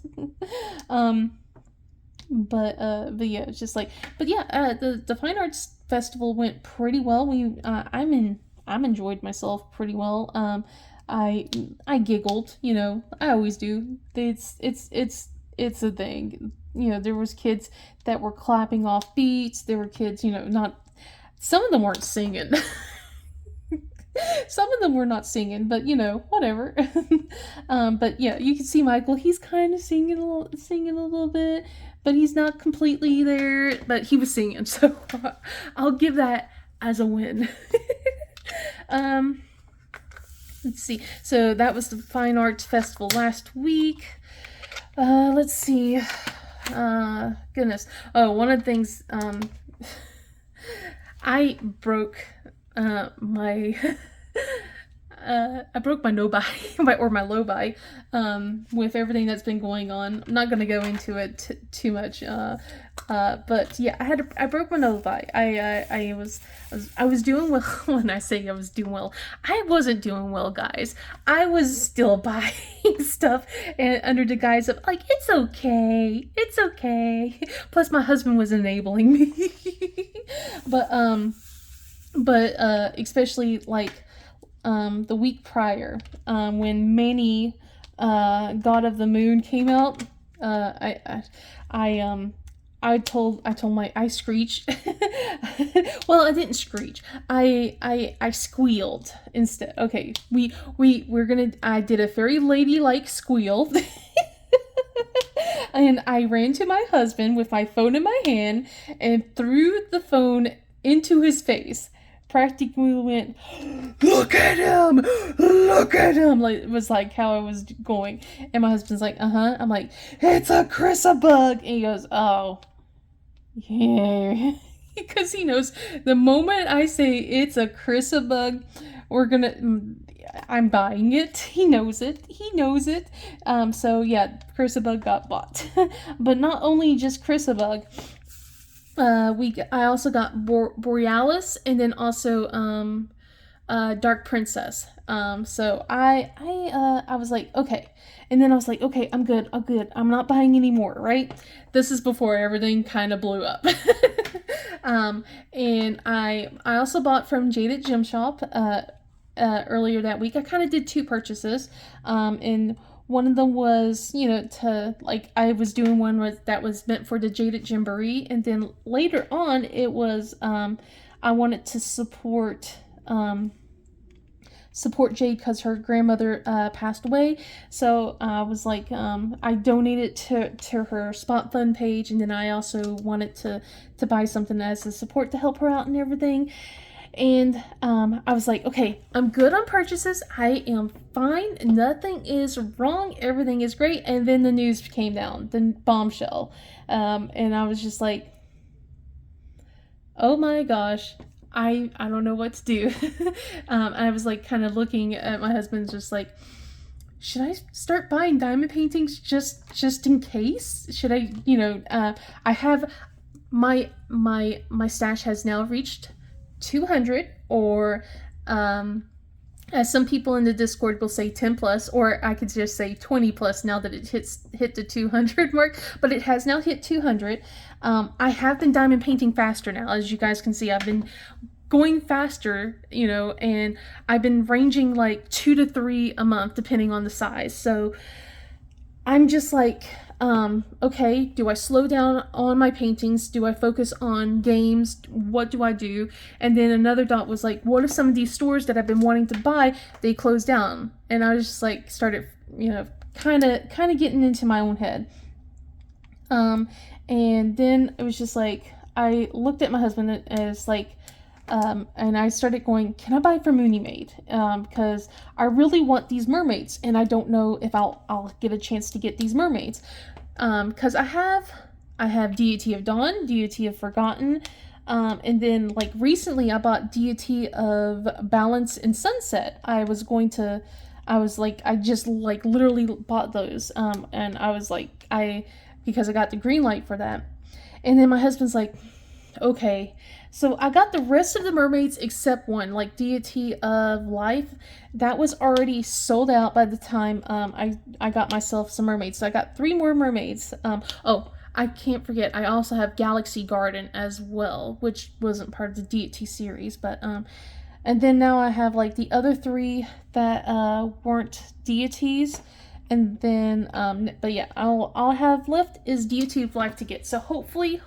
But yeah, it's just like, but yeah, the Fine Arts Festival went pretty well. I'm enjoyed myself pretty well. I giggled, I always do. It's a thing. There was kids that were clapping off beats. There were kids, some of them weren't singing. Some of them were not singing, but whatever. But yeah, you can see Michael. He's kind of singing a little bit, but he's not completely there. But he was singing, so I'll give that as a win. Let's see. So that was the Fine Arts Festival last week. Let's see. Goodness. Oh, one of the things. I broke my I broke my no-buy or my low-buy with everything that's been going on. I'm not going to go into it too much, but yeah, I broke my no-buy. I was doing well. When I say I was doing well, I wasn't doing well, guys. I was still buying stuff and under the guise of like, it's okay. Plus my husband was enabling me. but especially like the week prior, when Manny, God of the Moon came out, I screeched. Well, I didn't screech. I squealed instead. Okay, I did a very ladylike squeal. And I ran to my husband with my phone in my hand and threw the phone into his face. practically went, look at him, look at him. Like, it was like how I was going. And my husband's like, uh-huh. I'm like, it's a chrysabug. And he goes, oh, yeah. Because he knows the moment I say it's a chrysabug, I'm buying it. He knows it. So yeah, chrysabug got bought. But not only just chrysabug, I also got Borealis, and then also Dark Princess. So I was like, okay. And then I was like, okay, I'm good. I'm not buying any more, right? This is before everything kind of blew up. And I also bought from Jaded Gem Shop earlier that week. I kind of did 2 purchases. And one of them was, I was doing one that was meant for the Jaded Jamboree. And then later on, it was, I wanted to support Jade because her grandmother passed away. So I was like, I donated to her spot fund page, and then I also wanted to buy something as a support to help her out and everything. And I was like, okay, I'm good on purchases. I am fine. Nothing is wrong. Everything is great. And then the news came down, the bombshell. And I was just like, oh my gosh. I don't know what to do. I was like kind of looking at my husband, just like, should I start buying diamond paintings just in case? Should I, I have my stash has now reached 200, or as some people in the Discord will say 10 plus, or I could just say 20 plus now that it hit the 200 mark, but it has now hit 200. I have been diamond painting faster now. As you guys can see, I've been going faster, and I've been ranging like 2 to 3 a month depending on the size. So I'm just like, okay, do I slow down on my paintings? Do I focus on games? What do I do? And then another thought was like, what if some of these stores that I've been wanting to buy, they close down? And I was just like, started, kind of getting into my own head. And then it was just like, I looked at my husband as like, and I started going, can I buy from Mooney Maid? Because I really want these mermaids, and I don't know if I'll get a chance to get these mermaids. Because I have Deity of Dawn, Deity of Forgotten, and then like recently I bought Deity of Balance and Sunset. I just like literally bought those, and I was like, because I got the green light for that. And then my husband's like, okay, so I got the rest of the mermaids except one, like Deity of Life. That was already sold out by the time I got myself some mermaids. So I got 3 more mermaids. I can't forget, I also have Galaxy Garden as well, which wasn't part of the Deity series. But and then now I have like the other 3 that weren't deities. And then, but yeah, all I have left is Deity of Life to get. So hopefully,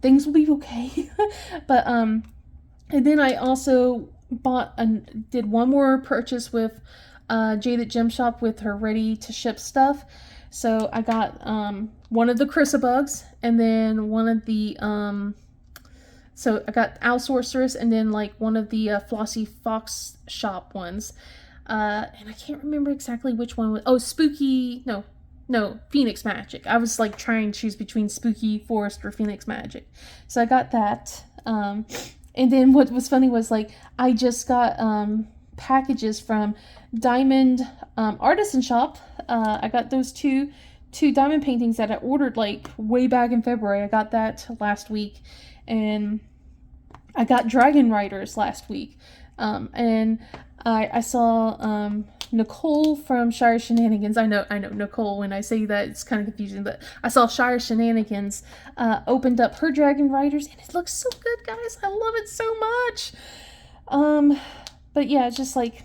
things will be okay. But, and then I also did one more purchase with, Jaded Gem Shop with her ready to ship stuff. So I got, one of the chrysabugs, and then one of the, so I got Owl Sorceress, and then like one of the, Flossy Fox Shop ones. And I can't remember exactly which one was. Oh, Phoenix Magic. I was like trying to choose between Spooky Forest or Phoenix Magic. So I got that. And then what was funny was like I just got packages from Diamond Artisan Shop. I got those two diamond paintings that I ordered like way back in February. I got that last week. And I got Dragon Riders last week. And I saw Nicole from Shire Shenanigans. I know, Nicole, when I say that, it's kind of confusing, but I saw Shire Shenanigans opened up her Dragon Riders, and it looks so good, guys. I love it so much. But yeah, it's just like,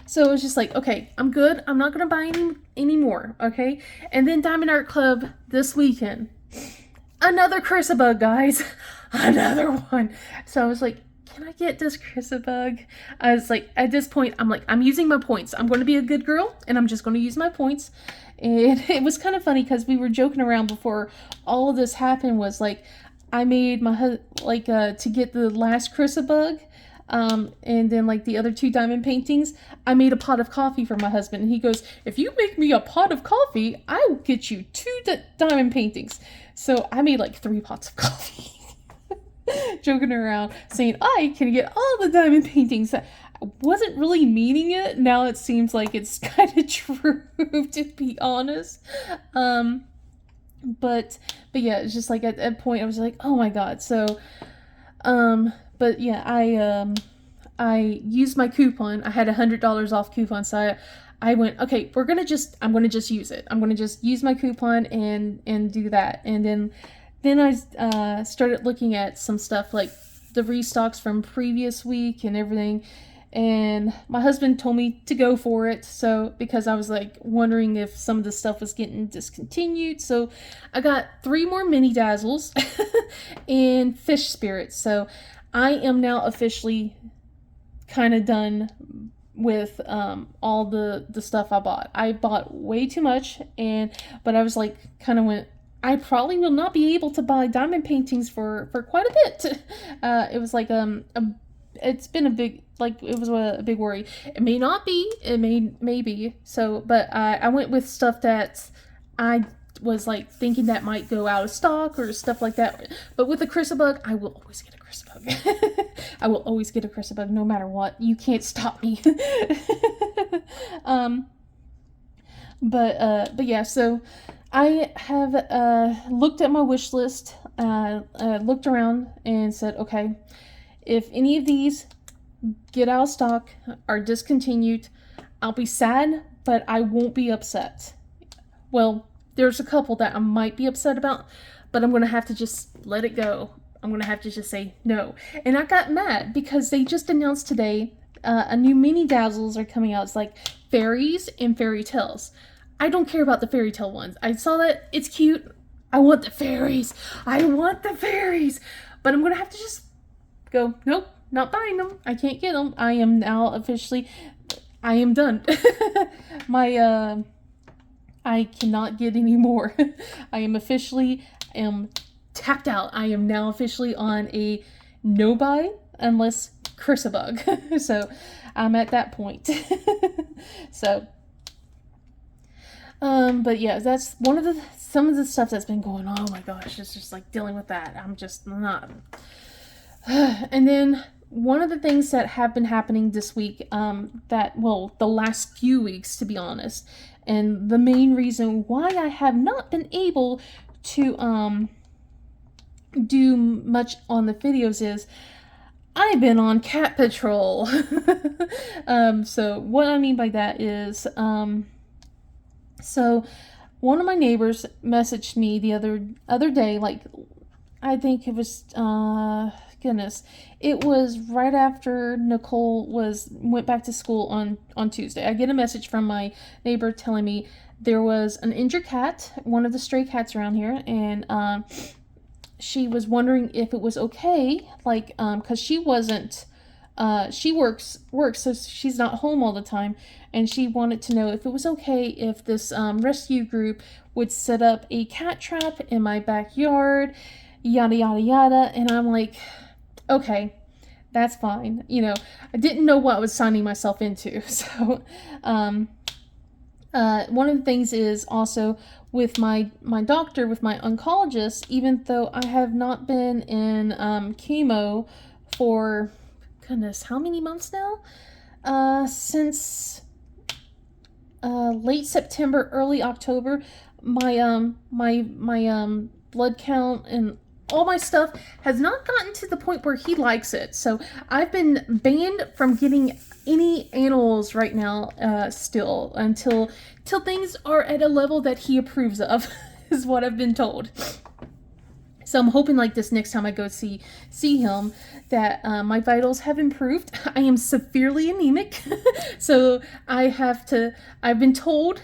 so it was just like, okay, I'm good. I'm not going to buy any more, okay? And then Diamond Art Club this weekend. Another chrysabug, guys. Another one. So I was like, can I get this chrysabug? I was like, at this point, I'm using my points. I'm going to be a good girl, and I'm just going to use my points. And it was kind of funny because we were joking around before all of this happened, was like, I made my to get the last Chrysabug, and then like the other 2 diamond paintings, I made a pot of coffee for my husband, and he goes, "If you make me a pot of coffee, I will get you 2 diamond paintings." So I made like 3 pots of coffee, joking around, saying I can get all the diamond paintings. I wasn't really meaning it. Now it seems like it's kind of true, to be honest. But yeah, it's just like at that point I was like, oh my god. So, but yeah, I used my coupon. I had $100 off coupon, so I went, okay, I'm gonna just use it. I'm gonna just use my coupon and do that. And then I started looking at some stuff like the restocks from previous week and everything. And my husband told me to go for it, so because I was like wondering if some of the stuff was getting discontinued. So I got 3 more mini dazzles and fish spirits. So I am now officially kind of done with all the stuff I bought. I bought way too much, but I was like, kind of went, I probably will not be able to buy diamond paintings for quite a bit. It was like it's been a big, like, it was a big worry. It may not be, it may be. So, but I went with stuff that I was like thinking that might go out of stock or stuff like that. But with a Chrysabug, I will always get a Chrysabug. I will always get a Chrysabug no matter what. You can't stop me. But yeah, so I have looked at my wish list, looked around and said, okay, if any of these get out of stock, are discontinued, I'll be sad, but I won't be upset. Well, there's a couple that I might be upset about, but I'm going to have to just let it go. I'm going to have to just say no. And I got mad because they just announced today a new mini dazzles are coming out. It's like fairies and fairy tales. I don't care about the fairy tale ones. I saw that. It's cute. I want the fairies. I want the fairies. But I'm going to have to just go, nope, not buying them. I can't get them. I am now officially, I am done. I cannot get any more. I am tapped out. I am now officially on a no buy unless Chrysabug. So I'm at that point. So, but yeah, that's some of the stuff that's been going on. Oh my gosh, it's just like dealing with that. I'm just not. And then one of the things that have been happening this week, the last few weeks, to be honest, and the main reason why I have not been able to do much on the videos is I've been on cat patrol. So what I mean by that is, so one of my neighbors messaged me the other day, like, I think it was, it was right after Nicole went back to school on Tuesday. I get a message from my neighbor telling me there was an injured cat, one of the stray cats around here, and she was wondering if it was okay, like, because she wasn't, she works, so she's not home all the time, and she wanted to know if it was okay if this rescue group would set up a cat trap in my backyard, yada yada yada. And I'm like, okay, that's fine. You know, I didn't know what I was signing myself into. So one of the things is also with my doctor, with my oncologist, even though I have not been in chemo for, goodness, how many months now? Since late September, early October, my blood count and all my stuff has not gotten to the point where he likes it. So I've been banned from getting any animals right now, still, until things are at a level that he approves of, is what I've been told. So I'm hoping, like, this next time I go see him, that my vitals have improved. I am severely anemic, so I've been told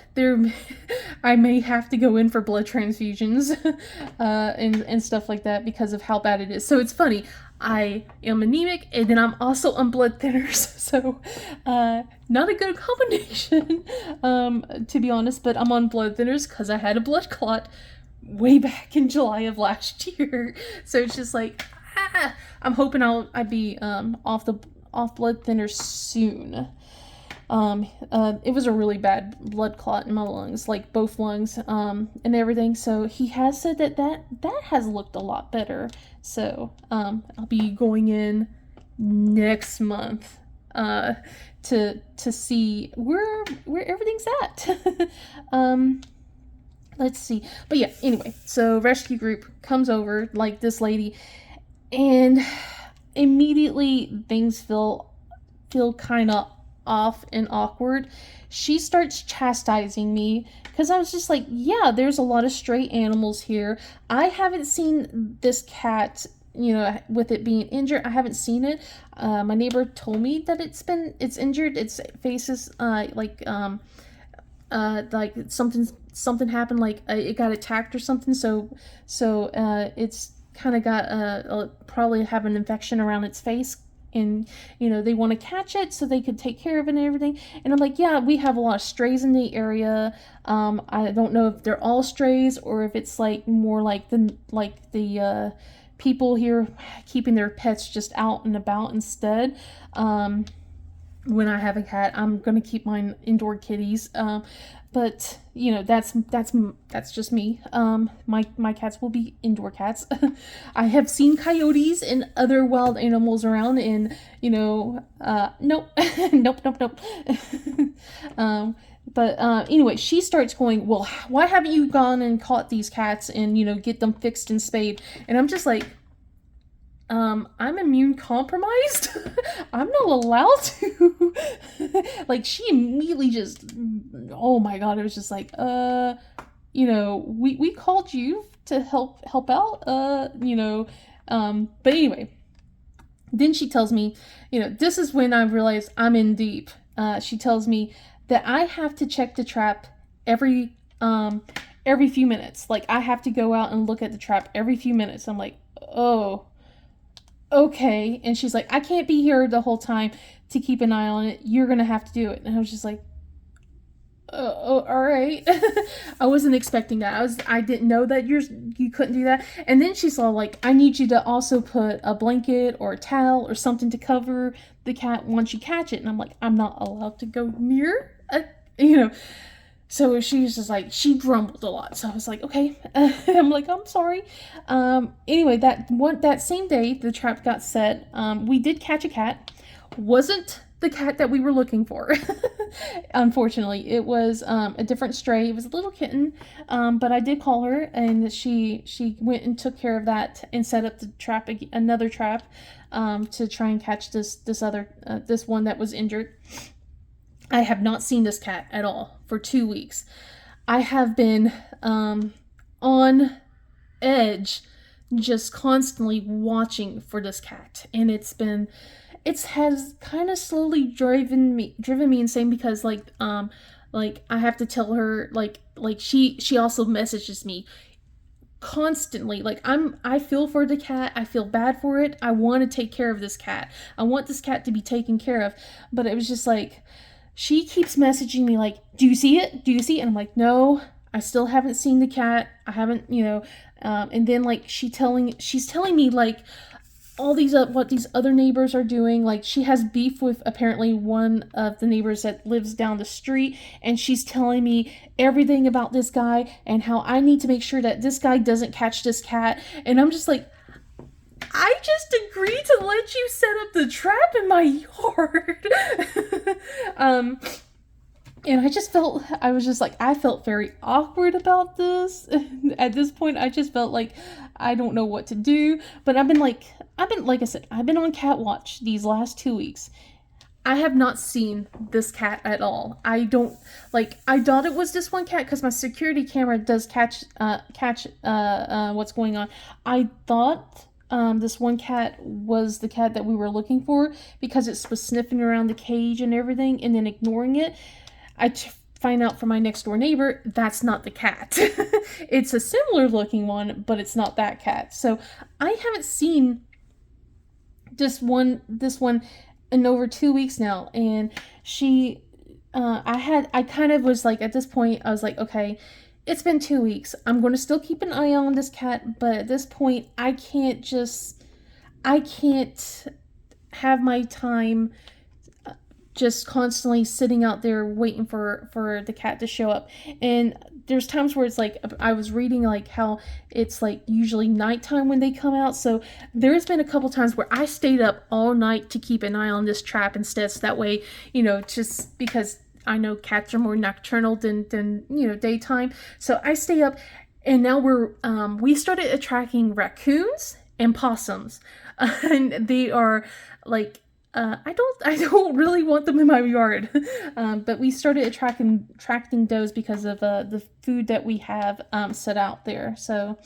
I may have to go in for blood transfusions and stuff like that because of how bad it is. So it's funny. I am anemic, and then I'm also on blood thinners, so not a good combination, to be honest, but I'm on blood thinners because I had a blood clot way back in July of last year. So it's just like, I'm hoping I'd be off blood thinners soon. It was a really bad blood clot in my lungs, like both lungs, and everything. So he has said that has looked a lot better. So, I'll be going in next month, to see where everything's at. Let's see. But yeah, anyway, so rescue group comes over, like this lady, and immediately things feel kind of off and awkward. She starts chastising me because I was just like, yeah, there's a lot of stray animals here. I haven't seen this cat, with it being injured. I haven't seen it. My neighbor told me that it's injured. Its face is like something happened, like it got attacked or something. So it's kind of got probably have an infection around its face, and they want to catch it so they could take care of it and everything. And I'm like, yeah, we have a lot of strays in the area. I don't know if they're all strays or if it's like more like the people here keeping their pets just out and about instead. When I have a cat, I'm gonna keep mine indoor kitties. But that's just me. My cats will be indoor cats. I have seen coyotes and other wild animals around, and nope, nope. But anyway, she starts going, well, why haven't you gone and caught these cats and get them fixed and spayed? And I'm just like, I'm immune compromised. I'm not allowed to. Like, she immediately just, oh my god, it was just like, we called you to help out, but anyway, then she tells me, this is when I realize I'm in deep. She tells me that I have to check the trap every few minutes. Like, I have to go out and look at the trap every few minutes. I'm like, oh, okay. And she's like, I can't be here the whole time to keep an eye on it. You're gonna have to do it. And I was just like, oh, all right. I wasn't expecting that. I didn't know that you couldn't do that. And then she's all like, I need you to also put a blanket or a towel or something to cover the cat once you catch it. And I'm like, I'm not allowed to go near So she was just like, she grumbled a lot. So I was like, okay. I'm like, I'm sorry. Anyway, that same day the trap got set, we did catch a cat. Wasn't the cat that we were looking for. Unfortunately, it was a different stray. It was a little kitten, but I did call her, and she went and took care of that and set up the trap, another trap, to try and catch this one that was injured. I have not seen this cat at all for 2 weeks. I have been on edge, just constantly watching for this cat, and it has kind of slowly driven me insane, because like I have to tell her, like she also messages me constantly, like I feel for the cat, I feel bad for it, I want to take care of this cat, I want this cat to be taken care of. But it was just like, she keeps messaging me like, do you see it, and I'm like, no, I still haven't seen the cat, I haven't, and then like she's telling me like all these what these other neighbors are doing. Like, she has beef with apparently one of the neighbors that lives down the street, and she's telling me everything about this guy and how I need to make sure that this guy doesn't catch this cat. And I'm just like, I just agreed to let you set up the trap in my yard. And I felt very awkward about this. At this point, I just felt like I don't know what to do. But like I said, I've been on cat watch these last 2 weeks. I have not seen this cat at all. I thought it was this one cat because my security camera does catch what's going on. I thought this one cat was the cat that we were looking for, because it was sniffing around the cage and everything and then ignoring it. I find out from my next door neighbor that's not the cat. It's a similar looking one, but it's not that cat. So I haven't seen this one in over 2 weeks now. And I kind of was like, at this point I was like, okay, It's been 2 weeks. I'm going to still keep an eye on this cat, but at this point, I can't have my time just constantly sitting out there waiting for the cat to show up. And there's times where it's like, I was reading like how it's like usually nighttime when they come out, so there's been a couple times where I stayed up all night to keep an eye on this trap instead, so that way, just because I know cats are more nocturnal than daytime, so I stay up. And now we started attracting raccoons and possums, and they are like, I don't really want them in my yard, but we started attracting those because of the food that we have set out there. So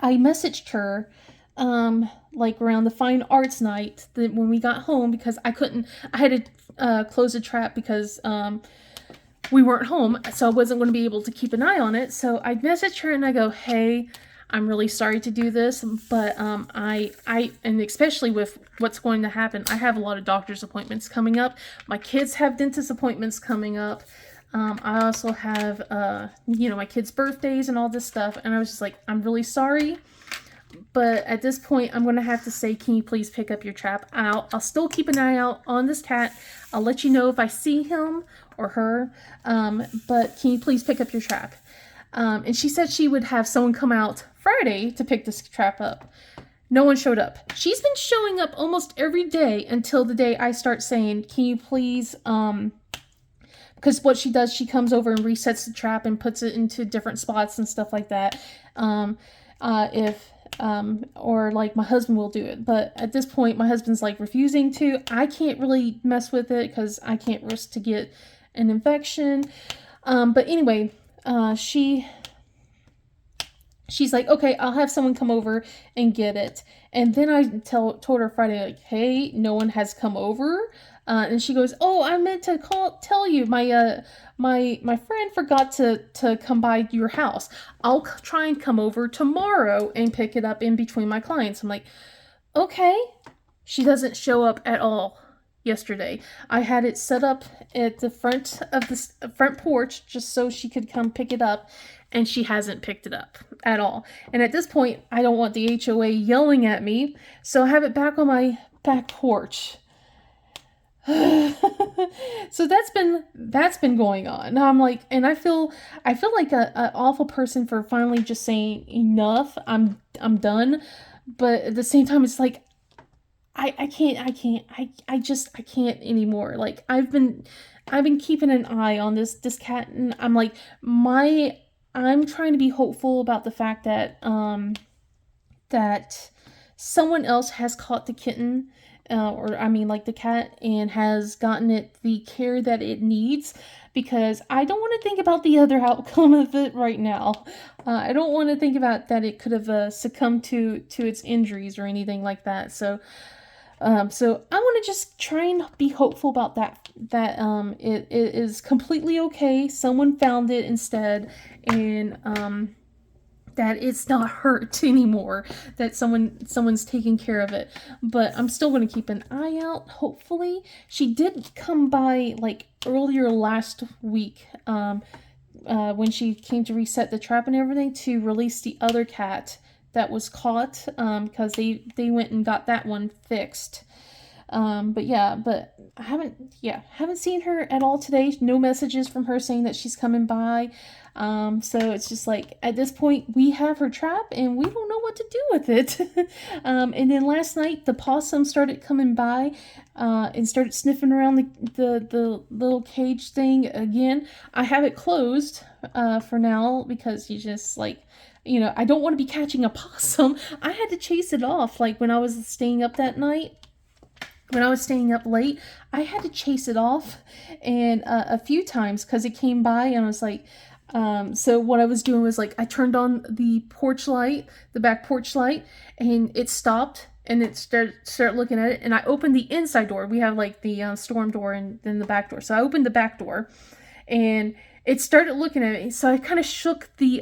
I messaged her like around the fine arts night when we got home, because I had to close the trap because we weren't home, so I wasn't going to be able to keep an eye on it. So I messaged her and I go, hey, I'm really sorry to do this, but and especially with what's going to happen, I have a lot of doctor's appointments coming up. My kids have dentist appointments coming up. I also have, my kids' birthdays and all this stuff. And I was just like, I'm really sorry, but at this point, I'm going to have to say, can you please pick up your trap? I'll still keep an eye out on this cat. I'll let you know if I see him or her, but can you please pick up your trap? And she said she would have someone come out Friday to pick this trap up. No one showed up. She's been showing up almost every day until the day I start saying, can you please, because what she does, she comes over and resets the trap and puts it into different spots and stuff like that. Or like my husband will do it. But at this point, my husband's like refusing to. I can't really mess with it because I can't risk to get an infection. But anyway, she's like, okay, I'll have someone come over and get it. And then I told her Friday, like, hey, no one has come over. And she goes, oh, I meant to tell you, my friend forgot to come by your house. I'll try and come over tomorrow and pick it up in between my clients. I'm like, okay. She doesn't show up at all. Yesterday, I had it set up at the front of the front porch just so she could come pick it up, and she hasn't picked it up at all. And at this point, I don't want the HOA yelling at me, so I have it back on my back porch. So that's been going on. Now I'm like, and I feel like an awful person for finally just saying enough. I'm done, but at the same time, it's like, I can't anymore. Like I've been keeping an eye on this cat, and I'm like, I'm trying to be hopeful about the fact that that someone else has caught the kitten, like the cat, and has gotten it the care that it needs, because I don't want to think about the other outcome of it right now. I don't want to think about that it could have succumbed to its injuries or anything like that. So I want to just try and be hopeful about that it is completely okay. Someone found it instead, and that it's not hurt anymore, that someone's taking care of it. But I'm still going to keep an eye out, hopefully. She did come by like earlier last week, when she came to reset the trap and everything, to release the other cat that was caught, because they went and got that one fixed. But I haven't seen her at all today. No messages from her saying that she's coming by. So it's just like, at this point, we have her trap and we don't know what to do with it. And then last night, the possum started coming by, and started sniffing around the little cage thing again. I have it closed, for now, because you just like, I don't want to be catching a possum. I had to chase it off. Like when I was staying up that night, when I was staying up late, I had to chase it off, and a few times, because it came by, and I was like, so what I was doing was like, I turned on the porch light, the back porch light, and it stopped, and it started looking at it, and I opened the inside door. We have like the storm door and then the back door. So I opened the back door, and it started looking at me. So I kind of shook the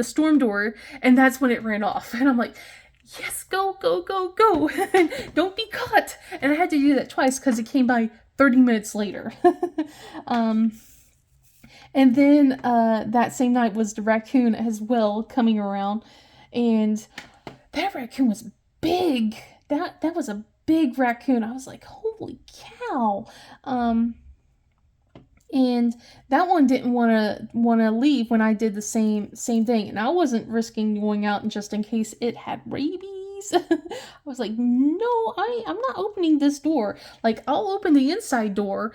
storm door, and that's when it ran off. And I'm like, yes, go, go, go, go. Don't be caught. And I had to do that twice because it came by 30 minutes later. And then that same night was the raccoon as well coming around, and that raccoon was big. That was a big raccoon. I was like, holy cow. And that one didn't want to leave when I did the same thing, and I wasn't risking going out just in case it had rabies. I was like, no, I'm not opening this door. Like, I'll open the inside door,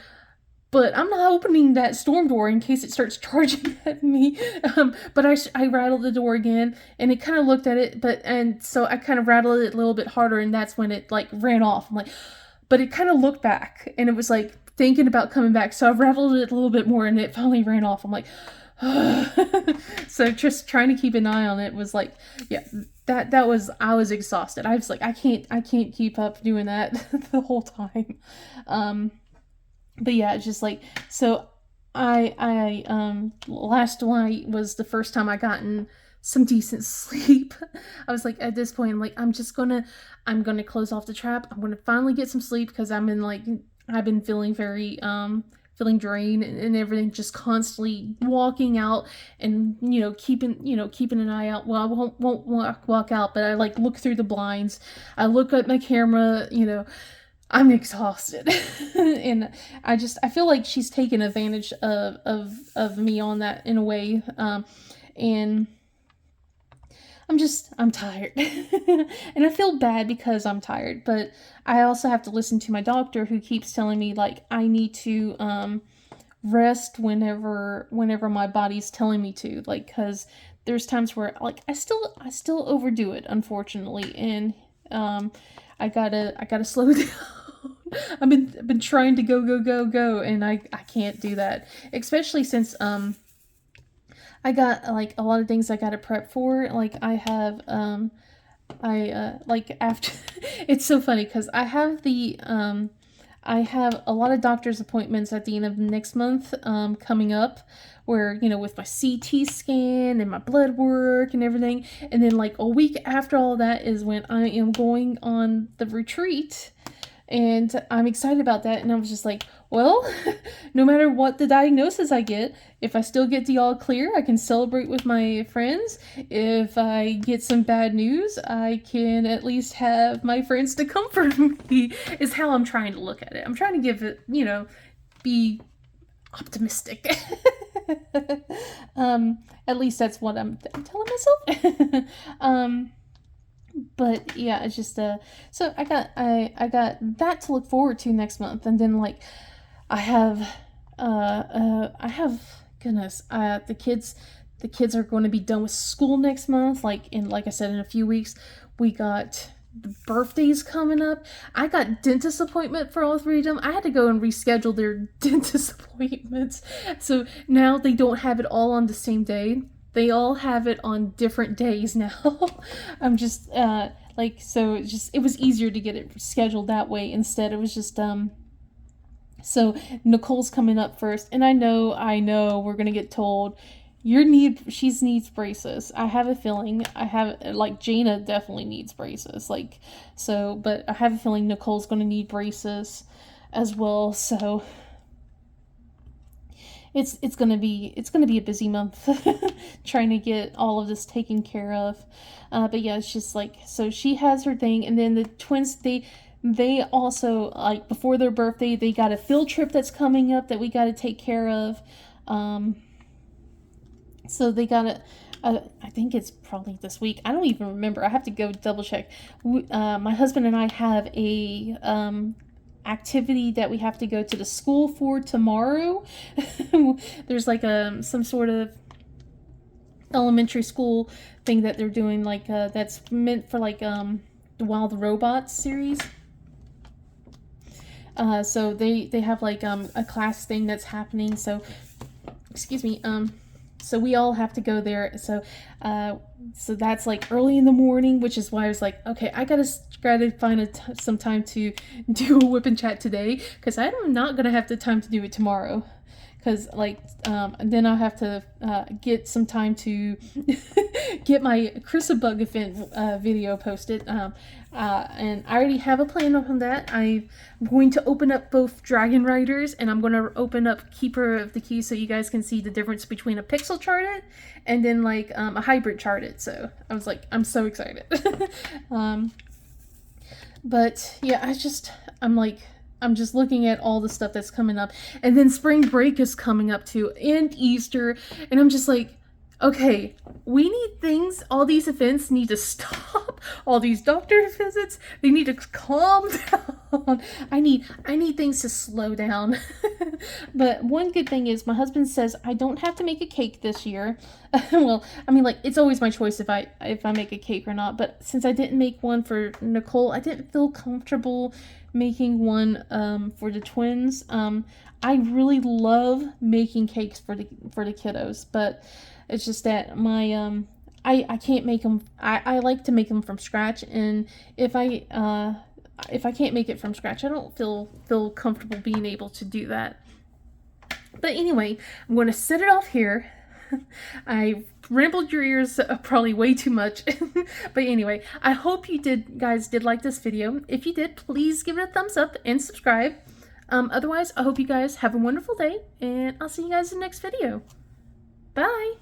but I'm not opening that storm door in case it starts charging at me. But I rattled the door again, and it kind of looked at it, and so I kind of rattled it a little bit harder, and that's when it like ran off. I'm like, but it kind of looked back, and it was like thinking about coming back, so I rattled it a little bit more, and it finally ran off. I'm like, so just trying to keep an eye on it was like, yeah, that was, I was exhausted. I was like, I can't keep up doing that the whole time. But yeah, it's just like, so I last night was the first time I gotten some decent sleep. I was like, at this point, like, I'm gonna close off the trap. I'm gonna finally get some sleep, because I've been feeling very feeling drained and everything, just constantly walking out and keeping an eye out. Well, I won't walk out, but I like look through the blinds. I look at my camera. I'm exhausted. And I feel like she's taken advantage of me on that in a way. And I'm tired. And I feel bad because I'm tired, but I also have to listen to my doctor, who keeps telling me like I need to rest whenever my body's telling me to, like, cuz there's times where like I still overdo it, unfortunately, and I gotta slow down. I've been trying to go, and I can't do that, especially since I got like a lot of things I gotta prep for. Like I have like after it's so funny because I have a lot of doctor's appointments at the end of next month coming up, where with my CT scan and my blood work and everything, and then like a week after all that is when I am going on the retreat. And I'm excited about that, and I was just like, well, no matter what the diagnosis I get, if I still get the all clear, I can celebrate with my friends. If I get some bad news, I can at least have my friends to comfort me, is how I'm trying to look at it. I'm trying to give it, be optimistic. At least that's what I'm telling myself. But yeah, it's just so I got that to look forward to next month, and then like I have goodness, the kids are going to be done with school next month, like I said, in a few weeks. We got the birthdays coming up. I got dentist appointment for all three of them. I had to go and reschedule their dentist appointments, so now they don't have it all on the same day. They all have it on different days now. I'm just so it was easier to get it scheduled that way. Instead, it was just so Nicole's coming up first, and I know we're gonna get told she needs braces. I have a feeling like Jaina definitely needs braces, like, so, but I have a feeling Nicole's gonna need braces as well. So it's gonna be a busy month trying to get all of this taken care of. But yeah, it's just like, so she has her thing, and then the twins, they also, like, before their birthday, they got a field trip that's coming up that we got to take care of. So they got I think it's probably this week. I don't even remember. I have to go double check. My husband and I have a activity that we have to go to the school for tomorrow. There's like some sort of elementary school thing that they're doing, like that's meant for like the Wild Robots series. So they have like a class thing that's happening. So excuse me. So we all have to go there. So that's like early in the morning, which is why I was like, okay, I gotta find some time to do a Whip and Chat today, because I'm not gonna have the time to do it tomorrow, because like then I'll have to get some time to get my Chrysabug event video posted. And I already have a plan on that. I'm going to open up both Dragon Riders, and I'm going to open up Keeper of the Keys so you guys can see the difference between a pixel charted and then like a hybrid charted. So I was like, I'm so excited. But yeah, I'm just looking at all the stuff that's coming up. And then spring break is coming up too, and Easter. And I'm just like, okay, we need things, all these events need to stop. All these doctor visits, they need to calm down. I need things to slow down. But one good thing is my husband says I don't have to make a cake this year. Well, I mean, like, it's always my choice if I make a cake or not. But since I didn't make one for Nicole, I didn't feel comfortable making one for the twins. I really love making cakes for the kiddos, but it's just that my I can't make them. I like to make them from scratch, and if I can't make it from scratch, I don't feel comfortable being able to do that. But anyway, I'm going to set it off here. I rambled your ears probably way too much. But anyway, I hope you guys did like this video. If you did, please give it a thumbs up and subscribe. Otherwise, I hope you guys have a wonderful day, and I'll see you guys in the next video. Bye!